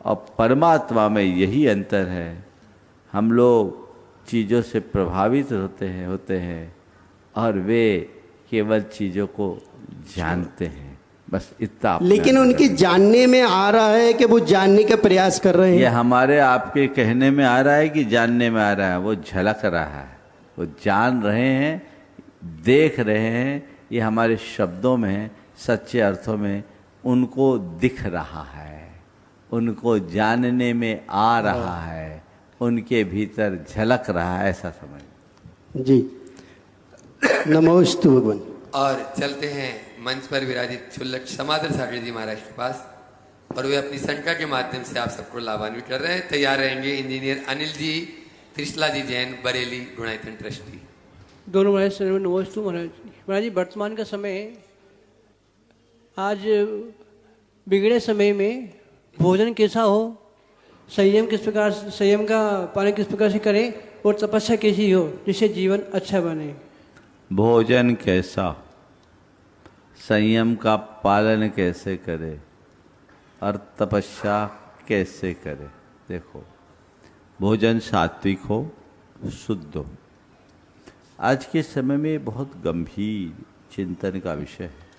[SPEAKER 4] और परमात्मा में यही अंतर है। हम लोग चीज़ों से प्रभावित होते हैं और वे केवल चीज़ों को जानते हैं, बस इतना।
[SPEAKER 13] लेकिन उनकी जानने में आ रहा है कि वो जानने का प्रयास कर रहे हैं।
[SPEAKER 4] ये हमारे आपके कहने में आ रहा है कि जानने में आ रहा है? वो झलक रहा है, वो जान रहे हैं, देख रहे हैं। ये हमारे शब्दों में, सच्चे अर्थों में उनको दिख रहा है, उनको जानने में आ रहा है, उनके भीतर झलक रहा है, ऐसा समझ।
[SPEAKER 13] जी, नमोस्तु भगवान।
[SPEAKER 3] और चलते हैं मंच पर विराजित क्षुल्लक समाधर सागर जी महाराज के पास, और वे अपनी शंका के माध्यम से आप सबको लाभान्वित कर रहे हैं। तैयार रहेंगे इंजीनियर अनिल जी, त्रिशला जी जैन, बरेली गुणायतन ट्रस्टी।
[SPEAKER 14] दोनों महाराज से नमोस्तु महाराज। महाराज जी, वर्तमान का समय, आज बिगड़े समय में भोजन कैसा हो, संयम किस प्रकार, संयम का पालन किस प्रकार से करें, और तपस्या कैसी हो जिससे जीवन अच्छा बने।
[SPEAKER 4] भोजन कैसा, संयम का पालन कैसे करे और तपस्या कैसे करे। देखो, भोजन सात्विक हो, शुद्ध हो। आज के समय में बहुत गंभीर चिंतन का विषय है।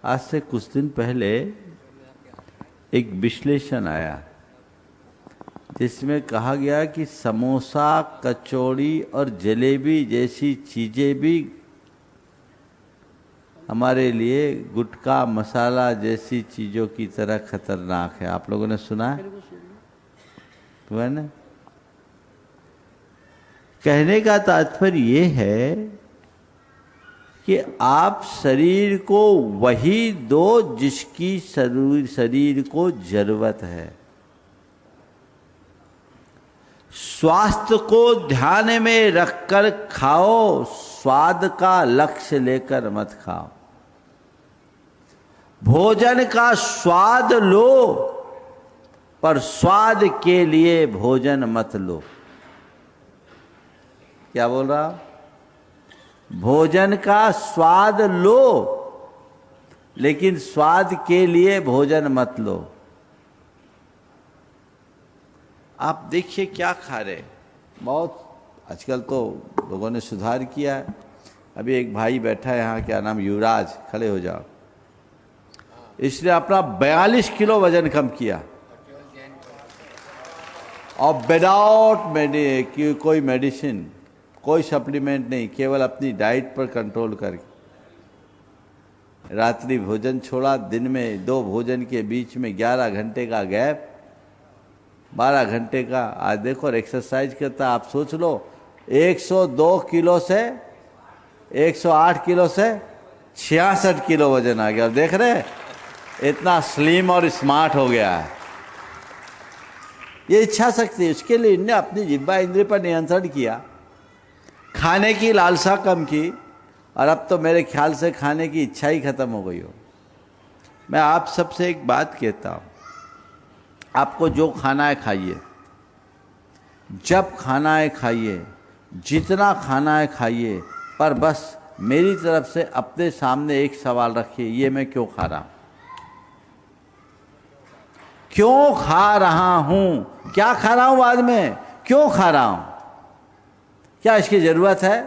[SPEAKER 4] आज से कुछ दिन पहले एक विश्लेषण आया जिसमें कहा गया कि समोसा, कचौड़ी और जलेबी जैसी चीजें भी हमारे लिए गुटखा, मसाला जैसी चीजों की तरह खतरनाक है। आप लोगों ने सुना है? तो है ना? कहने का तात्पर्य ये है कि आप शरीर को वही दो जिसकी शरीर को जरूरत है। स्वास्थ्य को ध्यान में रखकर खाओ, स्वाद का लक्ष्य लेकर मत खाओ। भोजन का स्वाद लो, पर स्वाद के लिए भोजन मत लो। क्या बोल रहा? भोजन का स्वाद लो, लेकिन स्वाद के लिए भोजन मत लो। आप देखिए क्या खा रहे। बहुत आजकल तो लोगों ने सुधार किया है। अभी एक भाई बैठा है यहाँ, क्या नाम, युवराज, खड़े हो जाओ। इसने अपना 42 किलो वजन कम किया और विदाउट कोई मेडिसिन, कोई सप्लीमेंट नहीं, केवल अपनी डाइट पर कंट्रोल करके। रात्रि भोजन छोड़ा, दिन में 2 भोजन के बीच में 11 घंटे का गैप, 12 घंटे का। आज देखो और एक्सरसाइज करता, आप सोच लो 102 किलो से 108 किलो से 66 किलो वजन आ गया। और देख रहे इतना स्लिम और स्मार्ट हो गया है। ये इच्छा शक्ति, उसके लिए इनने अपनी जिह्वा इंद्रिय पर नियंत्रण किया, खाने की लालसा कम की, और अब तो मेरे ख्याल से खाने की इच्छा ही खत्म हो गई हो। मैं आप सबसे एक बात कहता हूँ, आपको जो खाना है खाइए, जब खाना है खाइए, जितना खाना है खाइए, पर बस मेरी तरफ से अपने सामने एक सवाल रखिए, ये मैं क्यों खा रहा हूँ, क्यों खा रहा हूं, क्या खा रहा हूं बाद में, क्यों खा रहा हूं, क्या इसकी जरूरत है?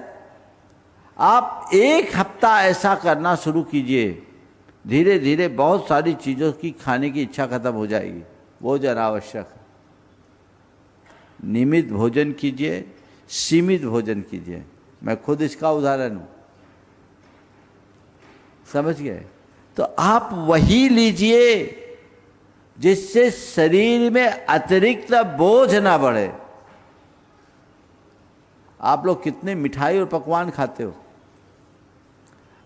[SPEAKER 4] आप एक हफ्ता ऐसा करना शुरू कीजिए, धीरे धीरे बहुत सारी चीज़ों की खाने की इच्छा खत्म हो जाएगी। भोजन आवश्यक है, नियमित भोजन कीजिए, सीमित भोजन कीजिए। मैं खुद इसका उदाहरण हूं, समझ गए? तो आप वही लीजिए जिससे शरीर में अतिरिक्त बोझ ना बढ़े। आप लोग कितने मिठाई और पकवान खाते हो?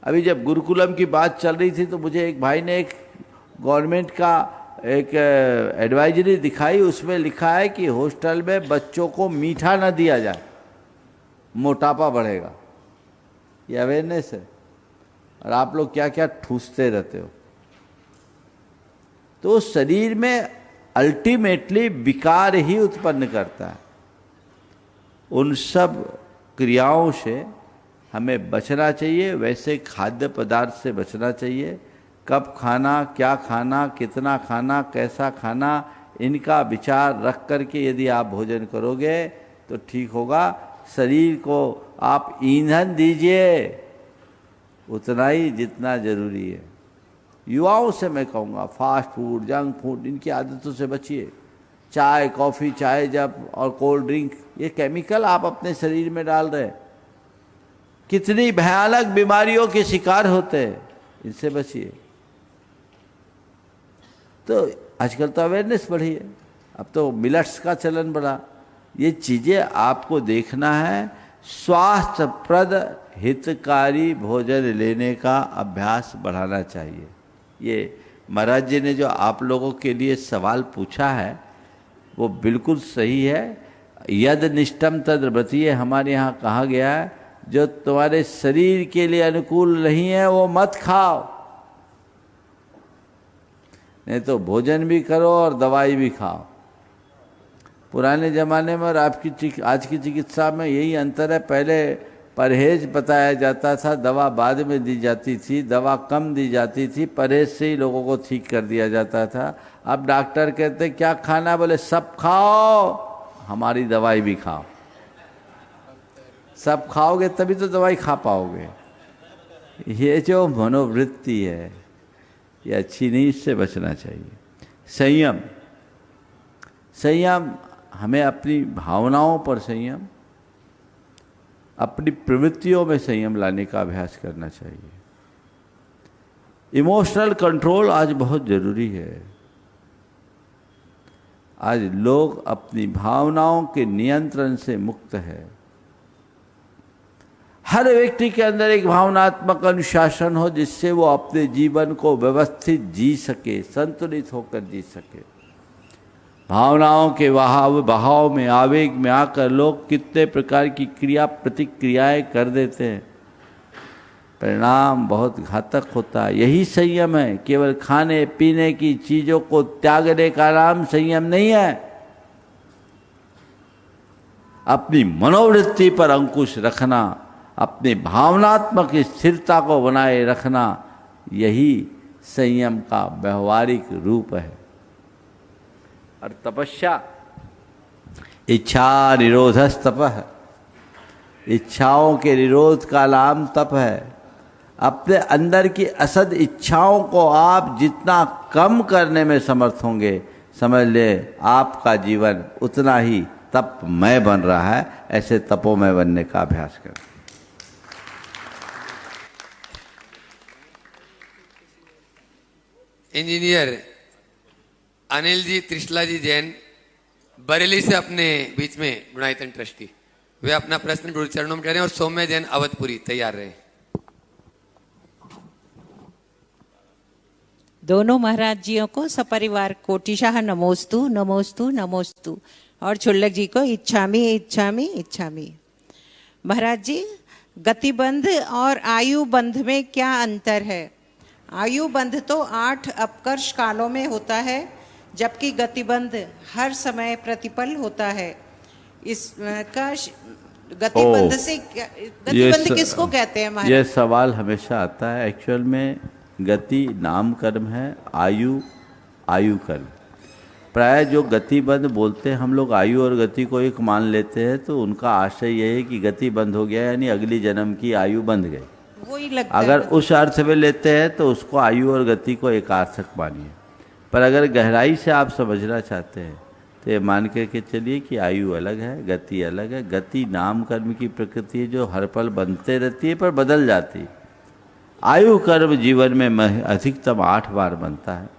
[SPEAKER 4] अभी जब गुरुकुलम की बात चल रही थी तो मुझे एक भाई ने एक गवर्नमेंट का एक एडवाइजरी दिखाई, उसमें लिखा है कि हॉस्टल में बच्चों को मीठा ना दिया जाए, मोटापा बढ़ेगा। ये अवेयरनेस है। और आप लोग क्या क्या ठूसते रहते हो। तो शरीर में अल्टीमेटली विकार ही उत्पन्न करता है। उन सब क्रियाओं से हमें बचना चाहिए। वैसे खाद्य पदार्थ से बचना चाहिए। कब खाना, क्या खाना, कितना खाना, कैसा खाना, इनका विचार रख करके यदि आप भोजन करोगे तो ठीक होगा। शरीर को आप ईंधन दीजिए उतना ही जितना जरूरी है। युवाओं से मैं कहूँगा फास्ट फूड, जंक फूड, इनकी आदतों से बचिए। चाय, कॉफ़ी, चाय जब और कोल्ड ड्रिंक, ये केमिकल आप अपने शरीर में डाल रहे हैं। कितनी भयानक बीमारियों के शिकार होते हैं, इनसे बचिए। तो आजकल तो अवेयरनेस बढ़ी है, अब तो मिलेट्स का चलन बढ़ा। ये चीज़ें आपको देखना है। स्वास्थ्यप्रद हितकारी भोजन लेने का अभ्यास बढ़ाना चाहिए। ये महाराज जी ने जो आप लोगों के लिए सवाल पूछा है वो बिल्कुल सही है। यद निष्ठम तद व्रतीय हमारे यहाँ कहा गया है, जो तुम्हारे शरीर के लिए अनुकूल नहीं है वो मत खाओ। नहीं तो भोजन भी करो और दवाई भी खाओ। पुराने ज़माने में और आज की चिकित्सा में यही अंतर है। पहले परहेज बताया जाता था, दवा बाद में दी जाती थी, दवा कम दी जाती थी, परहेज से ही लोगों को ठीक कर दिया जाता था। अब डॉक्टर कहते क्या खाना, बोले सब खाओ, हमारी दवाई भी खाओ। सब खाओगे तभी तो दवाई खा पाओगे। ये जो मनोवृत्ति है ये अच्छी नहीं, इससे बचना चाहिए। संयम, संयम हमें अपनी भावनाओं पर संयम, अपनी प्रवृत्तियों में संयम लाने का अभ्यास करना चाहिए। इमोशनल कंट्रोल आज बहुत जरूरी है। आज लोग अपनी भावनाओं के नियंत्रण से मुक्त है। हर व्यक्ति के अंदर एक भावनात्मक अनुशासन हो जिससे वो अपने जीवन को व्यवस्थित जी सके, संतुलित होकर जी सके। भावनाओं के बहाव में, आवेग में आकर लोग कितने प्रकार की क्रिया प्रतिक्रियाएं कर देते हैं, परिणाम बहुत घातक होता है। यही संयम है। केवल खाने पीने की चीजों को त्यागने का नाम संयम नहीं है। अपनी मनोवृत्ति पर अंकुश रखना, अपनी भावनात्मक स्थिरता को बनाए रखना, यही संयम का व्यवहारिक रूप है। और तपस्या, इच्छा निरोधस तपः, इच्छाओं के निरोध का नाम तप है। अपने अंदर की असद इच्छाओं को आप जितना कम करने में समर्थ होंगे, समझ ले आपका जीवन उतना ही तपमय बन रहा है। ऐसे तपोमय बनने का अभ्यास करें।
[SPEAKER 3] इंजीनियर अनिल जी त्रिशला जी जैन बरेली से अपने बीच में गुणायतन ट्रस्टी, वे अपना प्रश्न गुरु चरणों में कह रहे हैं। और सौम्य जैन अवधपुरी तैयार रहे।
[SPEAKER 15] दोनों महाराज जियों को सपरिवार कोटिशाह नमोस्तु नमोस्तु नमोस्तु। और छुल्लक जी को इच्छामी इच्छामी इच्छामी। महाराज जी, गतिबंध और आयु बंध में क्या अंतर है? आयु बंध तो 8 अपकर्ष कालों में होता है, जबकि गतिबंध हर समय प्रतिपल होता है। इसका गतिबंध से गतिबंध किसको कहते हैं महाराज?
[SPEAKER 4] यह सवाल हमेशा आता है। एक्चुअल में गति नाम कर्म है, आयु आयु कर्म। प्राय जो गति बंद बोलते हैं हम लोग आयु और गति को एक मान लेते हैं, तो उनका आशय यह है कि गति बंद हो गया यानी अगली जन्म की आयु बंध गई।
[SPEAKER 15] वही लगता
[SPEAKER 4] अगर
[SPEAKER 15] है।
[SPEAKER 4] उस अर्थ में लेते हैं तो उसको आयु और गति को एकार्थक मानिए, पर अगर गहराई से आप समझना चाहते हैं तो ये मान के चलिए कि आयु अलग है, गति अलग है। गति नाम कर्म की प्रकृति है जो हर पल बनते रहती है पर बदल जाती है। आयु कर्म जीवन में अधिकतम 8 बार बनता है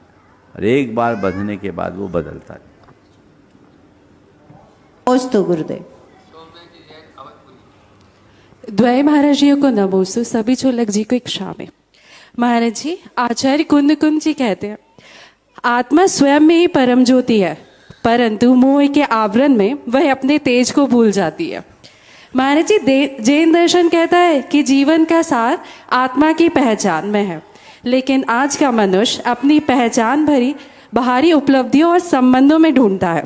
[SPEAKER 4] और एक बार बंधने के बाद वो बदलता है।
[SPEAKER 15] नमोस्तु गुरुदेव।
[SPEAKER 16] द्वय महाराज जी को नमोस्तु, सभी चोलक जी को एक शामिल। महाराज जी, आचार्य कुंद कुंद जी कहते हैं आत्मा स्वयं में ही परम ज्योति है, परंतु मोह के आवरण में वह अपने तेज को भूल जाती है। महाराज जी, जैन दर्शन कहता है कि जीवन का सार आत्मा की पहचान में है, लेकिन आज का मनुष्य अपनी पहचान भरी बाहरी उपलब्धियों और संबंधों में ढूंढता है।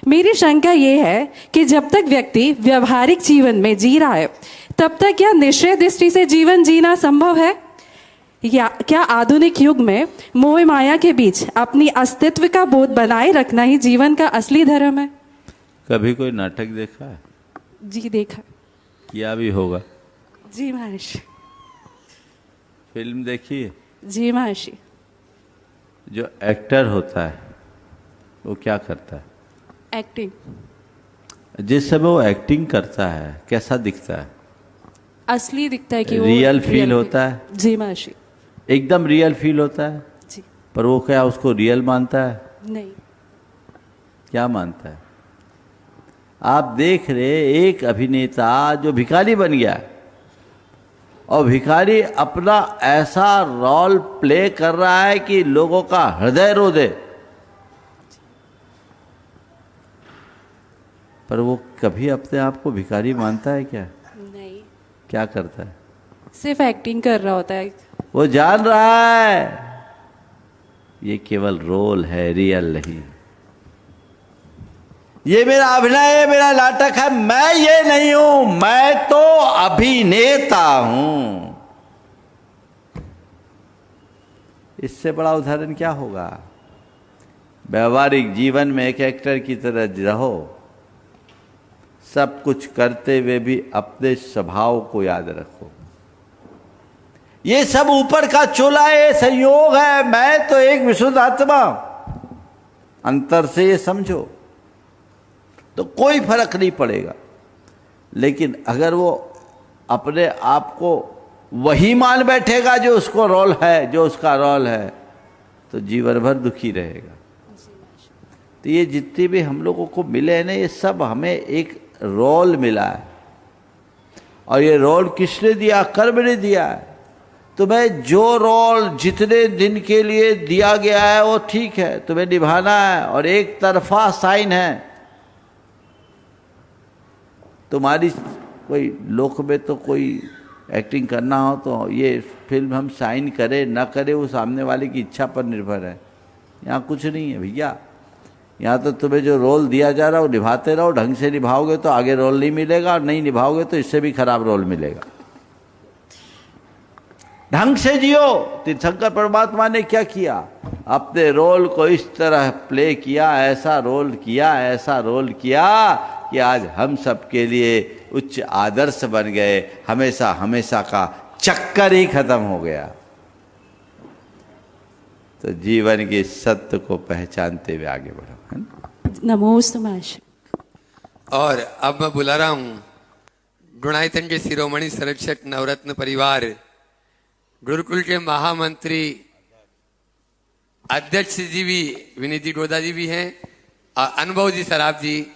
[SPEAKER 16] मेरी शंका ये है कि जब तक व्यक्ति व्यवहारिक जीवन में जी रहा है तब तक क्या निश्चय दृष्टि से जीवन जीना संभव है, या क्या आधुनिक युग में मोह माया के बीच अपनी अस्तित्व का बोध बनाए रखना ही जीवन का असली धर्म है?
[SPEAKER 4] कभी कोई नाटक देखा है?
[SPEAKER 16] जी देखा।
[SPEAKER 4] किया भी होगा।
[SPEAKER 16] जी महर्षि।
[SPEAKER 4] फिल्म देखी है?
[SPEAKER 16] जी महर्षि।
[SPEAKER 4] जो एक्टर होता है वो क्या करता है?
[SPEAKER 16] एक्टिंग।
[SPEAKER 4] जिस समय वो एक्टिंग करता है कैसा दिखता है?
[SPEAKER 16] असली दिखता है कि वो
[SPEAKER 4] रियल फील होता है।
[SPEAKER 16] जी महर्षि।
[SPEAKER 4] एकदम रियल फील होता है।
[SPEAKER 16] जी।
[SPEAKER 4] पर वो क्या उसको रियल मानता है?
[SPEAKER 16] नहीं।
[SPEAKER 4] क्या मानता है? आप देख रहे एक अभिनेता जो भिखारी बन गया और भिखारी अपना ऐसा रोल प्ले कर रहा है कि लोगों का हृदय रो दे, पर वो कभी अपने आप को भिखारी मानता है क्या?
[SPEAKER 16] नहीं।
[SPEAKER 4] क्या करता है?
[SPEAKER 16] सिर्फ एक्टिंग कर रहा होता है।
[SPEAKER 4] वो जान रहा है ये केवल रोल है, रियल नहीं। ये मेरा अभिनय है, मेरा नाटक है, मैं ये नहीं हूं, मैं तो अभिनेता हूं। इससे बड़ा उदाहरण क्या होगा? व्यवहारिक जीवन में एक एक्टर की तरह रहो, सब कुछ करते हुए भी अपने स्वभाव को याद रखो। ये सब ऊपर का चोला है, संयोग है, मैं तो एक विशुद्ध आत्मा। अंतर से ये समझो तो कोई फर्क नहीं पड़ेगा। लेकिन अगर वो अपने आप को वही मान बैठेगा जो उसको रोल है, जो उसका रोल है, तो जीवन भर दुखी रहेगा। तो ये जितने भी हम लोगों को मिले हैं ना, ये सब हमें एक रोल मिला है। और ये रोल किसने दिया? कर्म ने दिया है। तुम्हें जो रोल जितने दिन के लिए दिया गया है वो ठीक है, तुम्हें निभाना है, और एक तरफा साइन है। तुम्हारी कोई लोक में तो कोई एक्टिंग करना हो तो ये फिल्म हम साइन करें ना करें वो सामने वाले की इच्छा पर निर्भर है। यहाँ कुछ नहीं है भैया। यहाँ तो तुम्हें जो रोल दिया जा रहा है वो निभाते रहो। ढंग से निभाओगे तो आगे रोल नहीं मिलेगा, और नहीं निभाओगे तो इससे भी खराब रोल मिलेगा। ढंग से जियो। तीर्थंकर परमात्मा ने क्या किया? अपने रोल को इस तरह प्ले किया, ऐसा रोल किया, ऐसा रोल किया कि आज हम सब के लिए उच्च आदर्श बन गए। हमेशा हमेशा का चक्कर ही खत्म हो गया। तो जीवन के सत्य को पहचानते हुए आगे बढ़ो, है ना?
[SPEAKER 16] नमोस्तु महर्षि।
[SPEAKER 3] और अब मैं बुला रहा हूं गुणायतन के शिरोमणि संरक्षक नवरत्न परिवार गुरुकुल के महामंत्री अध्यक्ष जी भी विनीति गोदा जी भी हैं, अनुभव जी सराफ जी,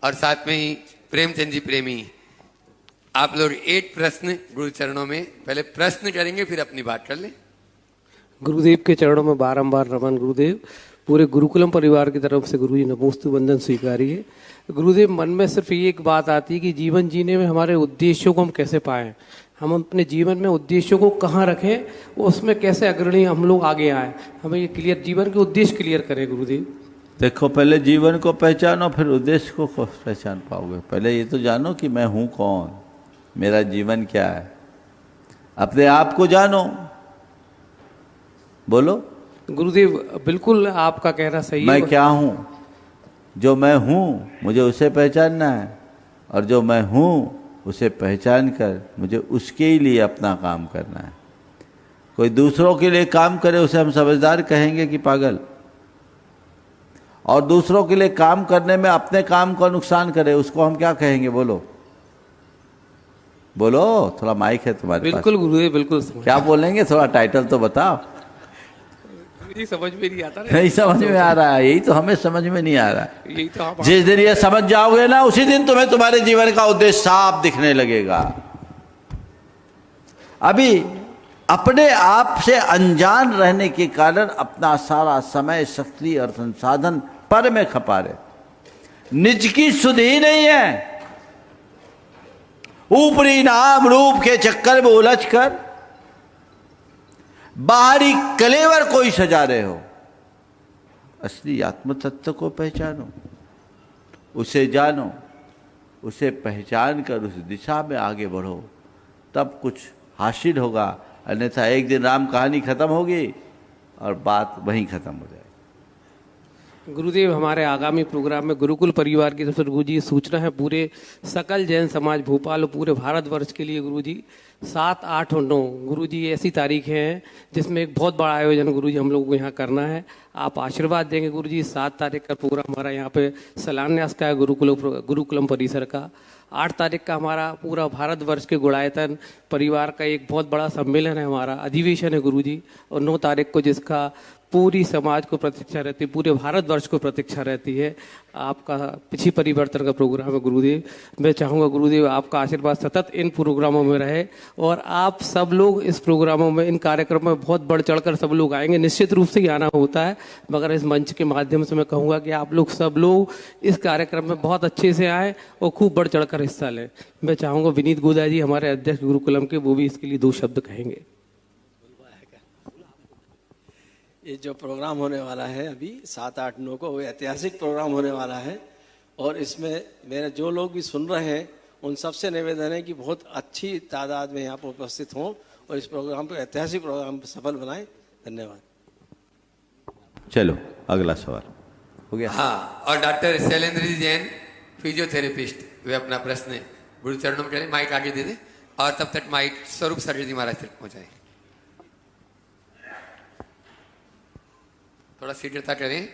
[SPEAKER 3] और साथ में ही प्रेमचंद जी प्रेमी। आप लोग 8 प्रश्न गुरु चरणों में, पहले प्रश्न करेंगे फिर अपनी बात कर लें।
[SPEAKER 14] गुरुदेव के चरणों में बारंबार नमन। गुरुदेव, पूरे गुरुकुलम परिवार की तरफ से गुरुजी नमोस्तु वंदन स्वीकारिए। गुरुदेव, मन में सिर्फ ये एक बात आती है कि जीवन जीने में हमारे उद्देश्यों को हम कैसे पाएं, हम अपने जीवन में उद्देश्यों को कहाँ रखें, उसमें कैसे अग्रणी हम लोग आगे आए, हमें ये क्लियर, जीवन के उद्देश्य क्लियर करें गुरुदेव।
[SPEAKER 4] देखो, पहले जीवन को पहचानो फिर उद्देश्य को पहचान पाओगे। पहले ये तो जानो कि मैं हूँ कौन, मेरा जीवन क्या है। अपने आप को जानो। बोलो
[SPEAKER 14] गुरुदेव। बिल्कुल आपका कहना सही है।
[SPEAKER 4] मैं क्या हूँ? जो मैं हूँ मुझे उसे पहचानना है, और जो मैं हूँ उसे पहचान कर मुझे उसके ही लिए अपना काम करना है। कोई दूसरों के लिए काम करे उसे हम समझदार कहेंगे कि पागल, और दूसरों के लिए काम करने में अपने काम को नुकसान करे उसको हम क्या कहेंगे? बोलो बोलो, थोड़ा माइक है तुम्हारे पास।
[SPEAKER 17] बिल्कुल गुरुदेव, बिल्कुल।
[SPEAKER 4] क्या बोलेंगे? थोड़ा टाइटल तो बताओ।
[SPEAKER 17] ये समझ में नहीं आता।
[SPEAKER 4] नहीं समझ में आ रहा है, यही तो हमें समझ में नहीं आ रहा है।
[SPEAKER 17] यही तो आप
[SPEAKER 4] जिस दिन ये समझ जाओगे ना, उसी दिन तुम्हें तुम्हारे जीवन का उद्देश्य साफ दिखने लगेगा। अभी अपने आप से अनजान रहने के कारण अपना सारा समय, शक्ति और संसाधन पर में खपा रहे। निज की सुध ही नहीं है, ऊपरी नाम रूप के चक्कर में उलझकर बाहरी कलेवर कोई सजा रहे हो। असली आत्म तत्व को पहचानो, उसे जानो, उसे पहचान कर उस दिशा में आगे बढ़ो, तब कुछ हासिल होगा। अन्यथा एक दिन राम कहानी खत्म होगी और बात वहीं खत्म हो जाएगी।
[SPEAKER 17] गुरुदेव, हमारे आगामी प्रोग्राम में गुरुकुल परिवार की तरफ से गुरुजी सूचना है पूरे सकल जैन समाज भोपाल और पूरे भारतवर्ष के लिए गुरुजी 7, 8 और 9 गुरुजी ऐसी तारीखें हैं जिसमें एक बहुत बड़ा आयोजन गुरुजी हम लोगों को यहाँ करना है। आप आशीर्वाद देंगे गुरुजी। 7 तारीख का प्रोग्राम हमारा यहाँ पे शिलान्यास का है गुरुकुलम परिसर का। 8 तारीख का हमारा पूरा भारतवर्ष के गुणायतन परिवार का एक बहुत बड़ा सम्मेलन है, हमारा अधिवेशन है गुरुजी। और 9 तारीख को जिसका पूरी समाज को प्रतीक्षा रहती है, पूरे भारतवर्ष को प्रतीक्षा रहती है, आपका पिछी परिवर्तन का प्रोग्राम है गुरुदेव। मैं चाहूँगा गुरुदेव आपका आशीर्वाद सतत इन प्रोग्रामों में रहे और आप सब लोग इस प्रोग्रामों में, इन कार्यक्रमों में बहुत बढ़ चढ़कर सब लोग आएंगे। निश्चित रूप से ही आना होता है, मगर इस मंच के माध्यम से मैं कहूँगा कि आप लोग सब लोग इस कार्यक्रम में बहुत अच्छे से आएँ और खूब बढ़ चढ़कर हिस्सा लें। मैं चाहूँगा विनीत गोदा जी हमारे अध्यक्ष गुरुकुलम के, वो भी इसके लिए 2 शब्द कहेंगे।
[SPEAKER 18] ये जो प्रोग्राम होने वाला है अभी 7, 8, 9 को, वो ऐतिहासिक प्रोग्राम होने वाला है और इसमें मेरे जो लोग भी सुन रहे हैं उन सबसे निवेदन है कि बहुत अच्छी तादाद में यहाँ पर उपस्थित हों और इस प्रोग्राम को, ऐतिहासिक प्रोग्राम को सफल बनाएं। धन्यवाद।
[SPEAKER 4] चलो अगला सवाल हो गया।
[SPEAKER 3] हाँ, और डॉक्टर शैलेंद्र जी जैन फिजियोथेरेपिस्ट, वे अपना प्रश्न गुरु चरणों में करें। माइक आगे दे दें और तब तक माइक स्वरूप सर जी महाराज तक पहुँचाएं। थोड़ा शीघ्रता करें।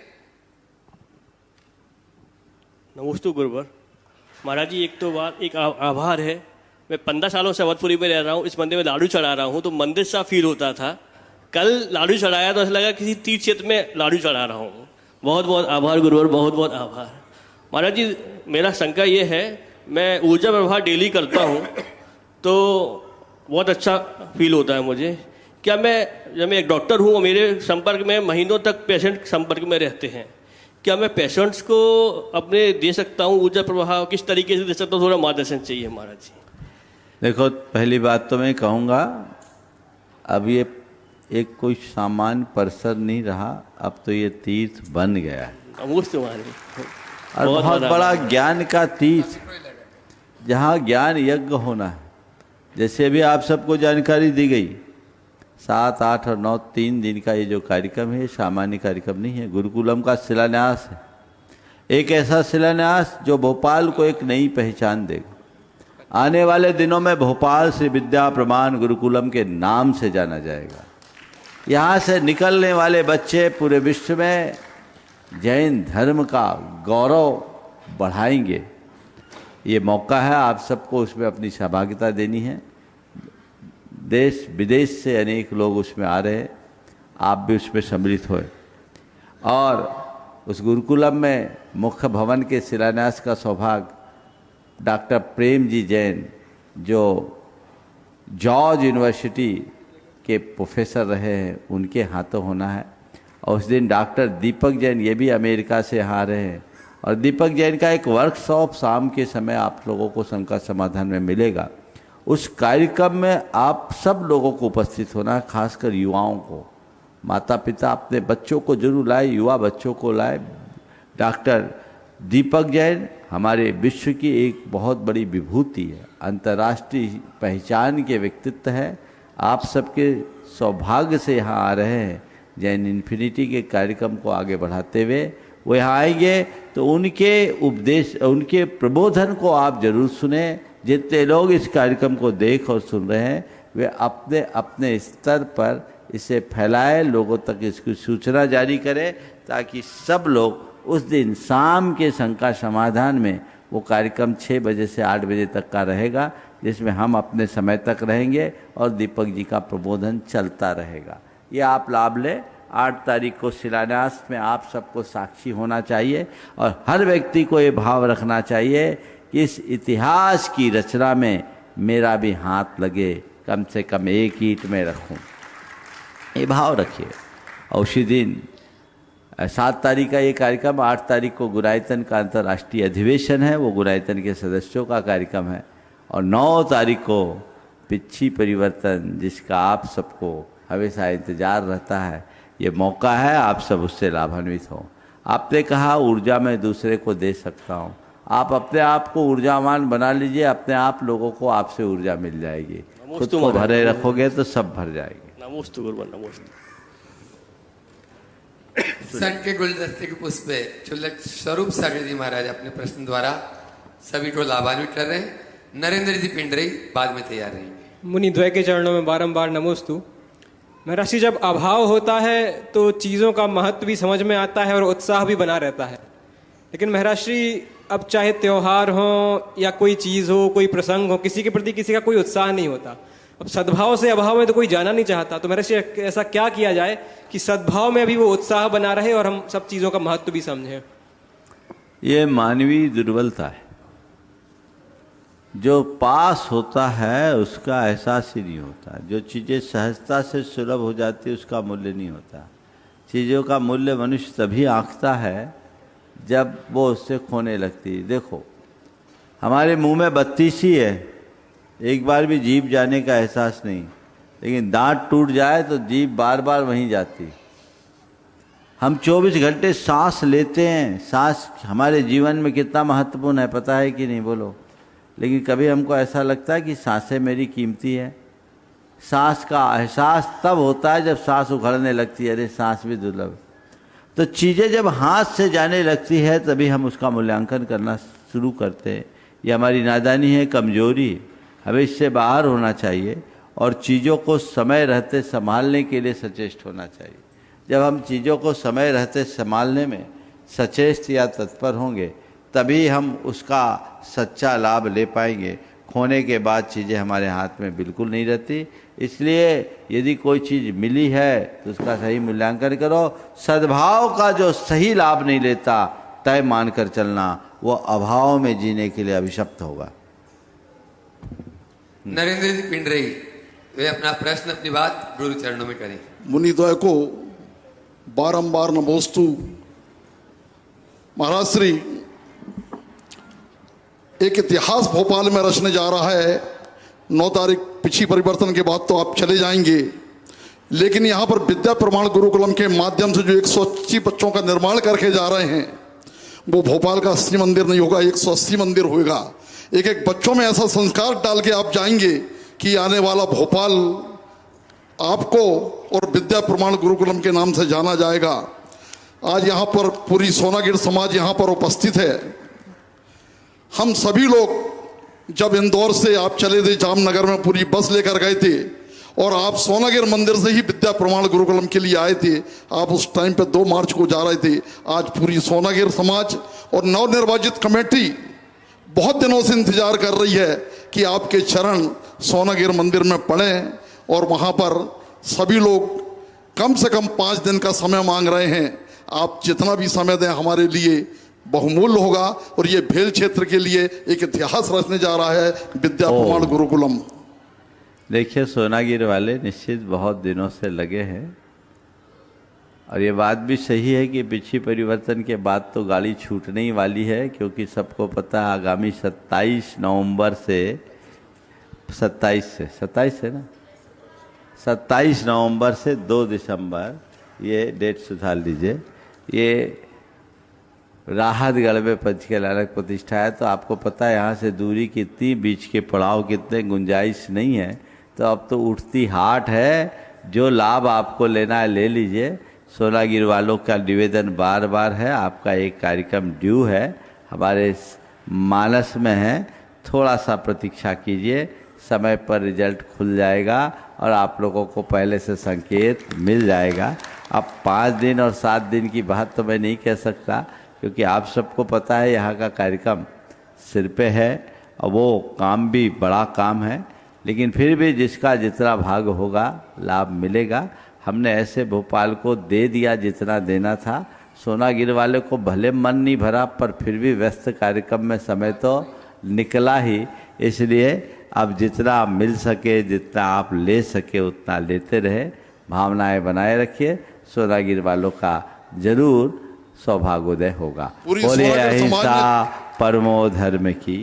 [SPEAKER 11] नमस्ते गुरुवर महाराज जी। एक तो बात, एक आभार है। मैं 15 सालों से अवधपुरी में रह रहा हूँ, इस मंदिर में लाडू चढ़ा रहा हूँ तो मंदिर सा फील होता था। कल लाडू चढ़ाया तो ऐसा लगा किसी तीर्थ क्षेत्र में लाडू चढ़ा रहा हूँ। बहुत बहुत आभार गुरुवर, बहुत बहुत आभार। महाराज जी, मेरा शंका ये है, मैं ऊर्जा प्रवाह डेली करता हूँ तो बहुत अच्छा फील होता है मुझे। क्या जब मैं एक डॉक्टर हूँ और मेरे संपर्क में महीनों तक पेशेंट संपर्क में रहते हैं, क्या मैं पेशेंट्स को अपने दे सकता हूँ ऊर्जा प्रवाह? किस तरीके से दे सकता हूँ? थोड़ा मार्गदर्शन चाहिए महाराज जी।
[SPEAKER 4] देखो, पहली बात तो मैं कहूँगा, अब ये एक कोई सामान्य परिसर नहीं रहा, अब तो ये तीर्थ बन गया है और बहुत बड़ा ज्ञान का तीर्थ, जहाँ ज्ञान यज्ञ होना है। जैसे अभी आप सबको जानकारी दी गई, 7, 8 और 9 3 दिन का ये जो कार्यक्रम है, सामान्य कार्यक्रम नहीं है। गुरुकुलम का शिलान्यास है, एक ऐसा शिलान्यास जो भोपाल को एक नई पहचान देगा। आने वाले दिनों में भोपाल से विद्या प्रमाण गुरुकुलम के नाम से जाना जाएगा। यहाँ से निकलने वाले बच्चे पूरे विश्व में जैन धर्म का गौरव बढ़ाएंगे। ये मौका है, आप सबको उसमें अपनी सहभागिता देनी है। देश विदेश से अनेक लोग उसमें आ रहे हैं, आप भी उसमें सम्मिलित होए। और उस गुरुकुलम में मुख्य भवन के शिलान्यास का सौभाग्य डॉक्टर प्रेम जी जैन, जो जॉर्ज यूनिवर्सिटी के प्रोफेसर रहे हैं, उनके हाथों होना है। और उस दिन डॉक्टर दीपक जैन, ये भी अमेरिका से आ रहे हैं, और दीपक जैन का एक वर्कशॉप शाम के समय आप लोगों को संकट समाधान में मिलेगा। उस कार्यक्रम में आप सब लोगों को उपस्थित होना है, खासकर युवाओं को। माता पिता अपने बच्चों को जरूर लाए, युवा बच्चों को लाए। डॉक्टर दीपक जैन हमारे विश्व की एक बहुत बड़ी विभूति है, अंतर्राष्ट्रीय पहचान के व्यक्तित्व है। आप सबके सौभाग्य से यहाँ आ रहे हैं। जैन इन्फिनिटी के कार्यक्रम को आगे बढ़ाते हुए वो यहाँ आएंगे तो उनके उपदेश, उनके प्रबोधन को आप जरूर सुने। जितने लोग इस कार्यक्रम को देख और सुन रहे हैं वे अपने अपने स्तर पर इसे फैलाए, लोगों तक इसकी सूचना जारी करें, ताकि सब लोग उस दिन शाम के शंका समाधान में, वो कार्यक्रम 6 बजे से 8 बजे तक का रहेगा, जिसमें हम अपने समय तक रहेंगे और दीपक जी का प्रबोधन चलता रहेगा। ये आप लाभ लें। 8 तारीख को शिलान्यास में आप सबको साक्षी होना चाहिए और हर व्यक्ति को ये भाव रखना चाहिए कि इस इतिहास की रचना में मेरा भी हाथ लगे, कम से कम एक ईंट में रखूं, ये भाव रखिए। और उसी दिन 7 तारीख का ये कार्यक्रम, 8 तारीख को गुरायतन का अंतर्राष्ट्रीय अधिवेशन है, वो गुरायतन के सदस्यों का कार्यक्रम है। और 9 तारीख को पिछी परिवर्तन, जिसका आप सबको हमेशा इंतजार रहता है, ये मौका है, आप सब उससे लाभान्वित हो। आपने कहा ऊर्जा मैं दूसरे को दे सकता हूँ, आप अपने आप को ऊर्जावान बना लीजिए, अपने आप लोगों को आपसे ऊर्जा मिल जाएगी। खुद को भरे रखोगे तो सब भर जाएगी।
[SPEAKER 11] नमोस्तु गुरुवर, नमोस्तु।
[SPEAKER 3] संत के गुलदस्ते के पुष्प पे चुल्लक स्वरूप सागर जी महाराज अपने प्रश्न द्वारा सभी को लाभान्वित कर रहे हैं। नरेंद्र जी पिंडरी बाद में तैयार रहेंगे।
[SPEAKER 19] मुनि द्वय के चरणों में बारंबार नमोस्तु। महर्षि जी, जब अभाव होता है तो चीज़ों का महत्व भी समझ में आता है और उत्साह भी बना रहता है। लेकिन महर्षि, अब चाहे त्योहार हो या कोई चीज़ हो, कोई प्रसंग हो, किसी के प्रति किसी का कोई उत्साह नहीं होता। अब सद्भाव से अभाव में तो कोई जाना नहीं चाहता। तो महर्षि, ऐसा क्या किया जाए कि सद्भाव में भी वो उत्साह बना रहे और हम सब चीज़ों का महत्व भी समझें?
[SPEAKER 4] ये मानवीय दुर्बलता है। जो पास होता है उसका एहसास ही नहीं होता। जो चीज़ें सहजता से सुलभ हो जाती है उसका मूल्य नहीं होता। चीज़ों का मूल्य मनुष्य तभी आंकता है जब वो उससे खोने लगती है। देखो, हमारे मुंह में बत्ती सी है, एक बार भी जीभ जाने का एहसास नहीं, लेकिन दांत टूट जाए तो जीभ बार बार वहीं जाती। हम 24 घंटे सांस लेते हैं। सांस हमारे जीवन में कितना महत्वपूर्ण है पता है कि नहीं, बोलो? लेकिन कभी हमको ऐसा लगता है कि सांसें मेरी कीमती है? सांस का एहसास तब होता है जब सांस उखड़ने लगती है, अरे सांस भी दुर्लभ। तो चीज़ें जब हाथ से जाने लगती है तभी हम उसका मूल्यांकन करना शुरू करते हैं। ये हमारी नादानी है, कमजोरी है। हमें इससे बाहर होना चाहिए और चीज़ों को समय रहते संभालने के लिए सचेष्ट होना चाहिए। जब हम चीज़ों को समय रहते संभालने में सचेष्ट या तत्पर होंगे तभी हम उसका सच्चा लाभ ले पाएंगे। खोने के बाद चीज़ें हमारे हाथ में बिल्कुल नहीं रहती। इसलिए यदि कोई चीज़ मिली है तो उसका सही मूल्यांकन करो। सद्भाव का जो सही लाभ नहीं लेता, तय मानकर चलना, वो अभाव में जीने के लिए अभिशप्त होगा।
[SPEAKER 3] नरेंद्र जी पिंडरी वे अपना प्रश्न, अपनी बात गुरु चरणों में करें।
[SPEAKER 20] मुनिद्वय को बारंबार नमोस्तु। महाराज श्री, एक इतिहास भोपाल में रचने जा रहा है। 9 तारीख पिछी परिवर्तन के बाद तो आप चले जाएंगे, लेकिन यहाँ पर विद्या प्रमाण गुरुकुलम के माध्यम से जो 180 बच्चों का निर्माण करके जा रहे हैं, वो भोपाल का 80 मंदिर नहीं होगा, 180 मंदिर होगा। एक एक बच्चों में ऐसा संस्कार डाल के आप जाएंगे कि आने वाला भोपाल आपको और विद्या प्रमाण गुरुकुलम के नाम से जाना जाएगा। आज यहाँ पर पूरी सोनागिर समाज यहाँ पर उपस्थित है। हम सभी लोग जब इंदौर से आप चले थे, जामनगर में पूरी बस लेकर गए थे और आप सोनागिर मंदिर से ही विद्या प्रमाण गुरुकुलम के लिए आए थे। आप उस टाइम पे 2 मार्च को जा रहे थे। आज पूरी सोनागिर समाज और नवनिर्वाचित कमेटी बहुत दिनों से इंतजार कर रही है कि आपके चरण सोनागिर मंदिर में पड़ें और वहाँ पर सभी लोग कम से कम 5 दिन का समय मांग रहे हैं। आप जितना भी समय दें हमारे लिए बहुमूल्य होगा और ये भेल क्षेत्र के लिए एक इतिहास रचने जा रहा है विद्या प्रमाण गुरुकुलम।
[SPEAKER 4] देखिए, सोनागिर वाले निश्चित बहुत दिनों से लगे हैं और ये बात भी सही है कि पिछी परिवर्तन के बाद तो गाड़ी छूटने ही वाली है, क्योंकि सबको पता है आगामी 27 नवंबर से 27 है ना, 27 नवंबर से 2 दिसंबर, ये डेट सुधार लीजिए, ये राहतगढ़ में पंचकल्याणक प्रतिष्ठा है। तो आपको पता है यहाँ से दूरी कितनी, बीच के पड़ाव कितने, गुंजाइश नहीं है। तो अब तो उठती हाट है, जो लाभ आपको लेना है ले लीजिए। सोनागिर वालों का निवेदन बार बार है, आपका एक कार्यक्रम ड्यू है, हमारे मानस में है, थोड़ा सा प्रतीक्षा कीजिए, समय पर रिजल्ट खुल जाएगा और आप लोगों को पहले से संकेत मिल जाएगा। अब 5 दिन और 7 दिन की बात तो मैं नहीं कह सकता, क्योंकि आप सबको पता है यहाँ का कार्यक्रम सिर पे है और वो काम भी बड़ा काम है, लेकिन फिर भी जिसका जितना भाग होगा लाभ मिलेगा। हमने ऐसे भोपाल को दे दिया जितना देना था। सोनागिर वाले को भले मन नहीं भरा, पर फिर भी व्यस्त कार्यक्रम में समय तो निकला ही, इसलिए अब जितना मिल सके, जितना आप ले सके उतना लेते रहे, भावनाएं बनाए रखिए। सोनागिर वालों का जरूर सौभाग्योदय होगा। बोलिए अहिंसा परमो धर्म की।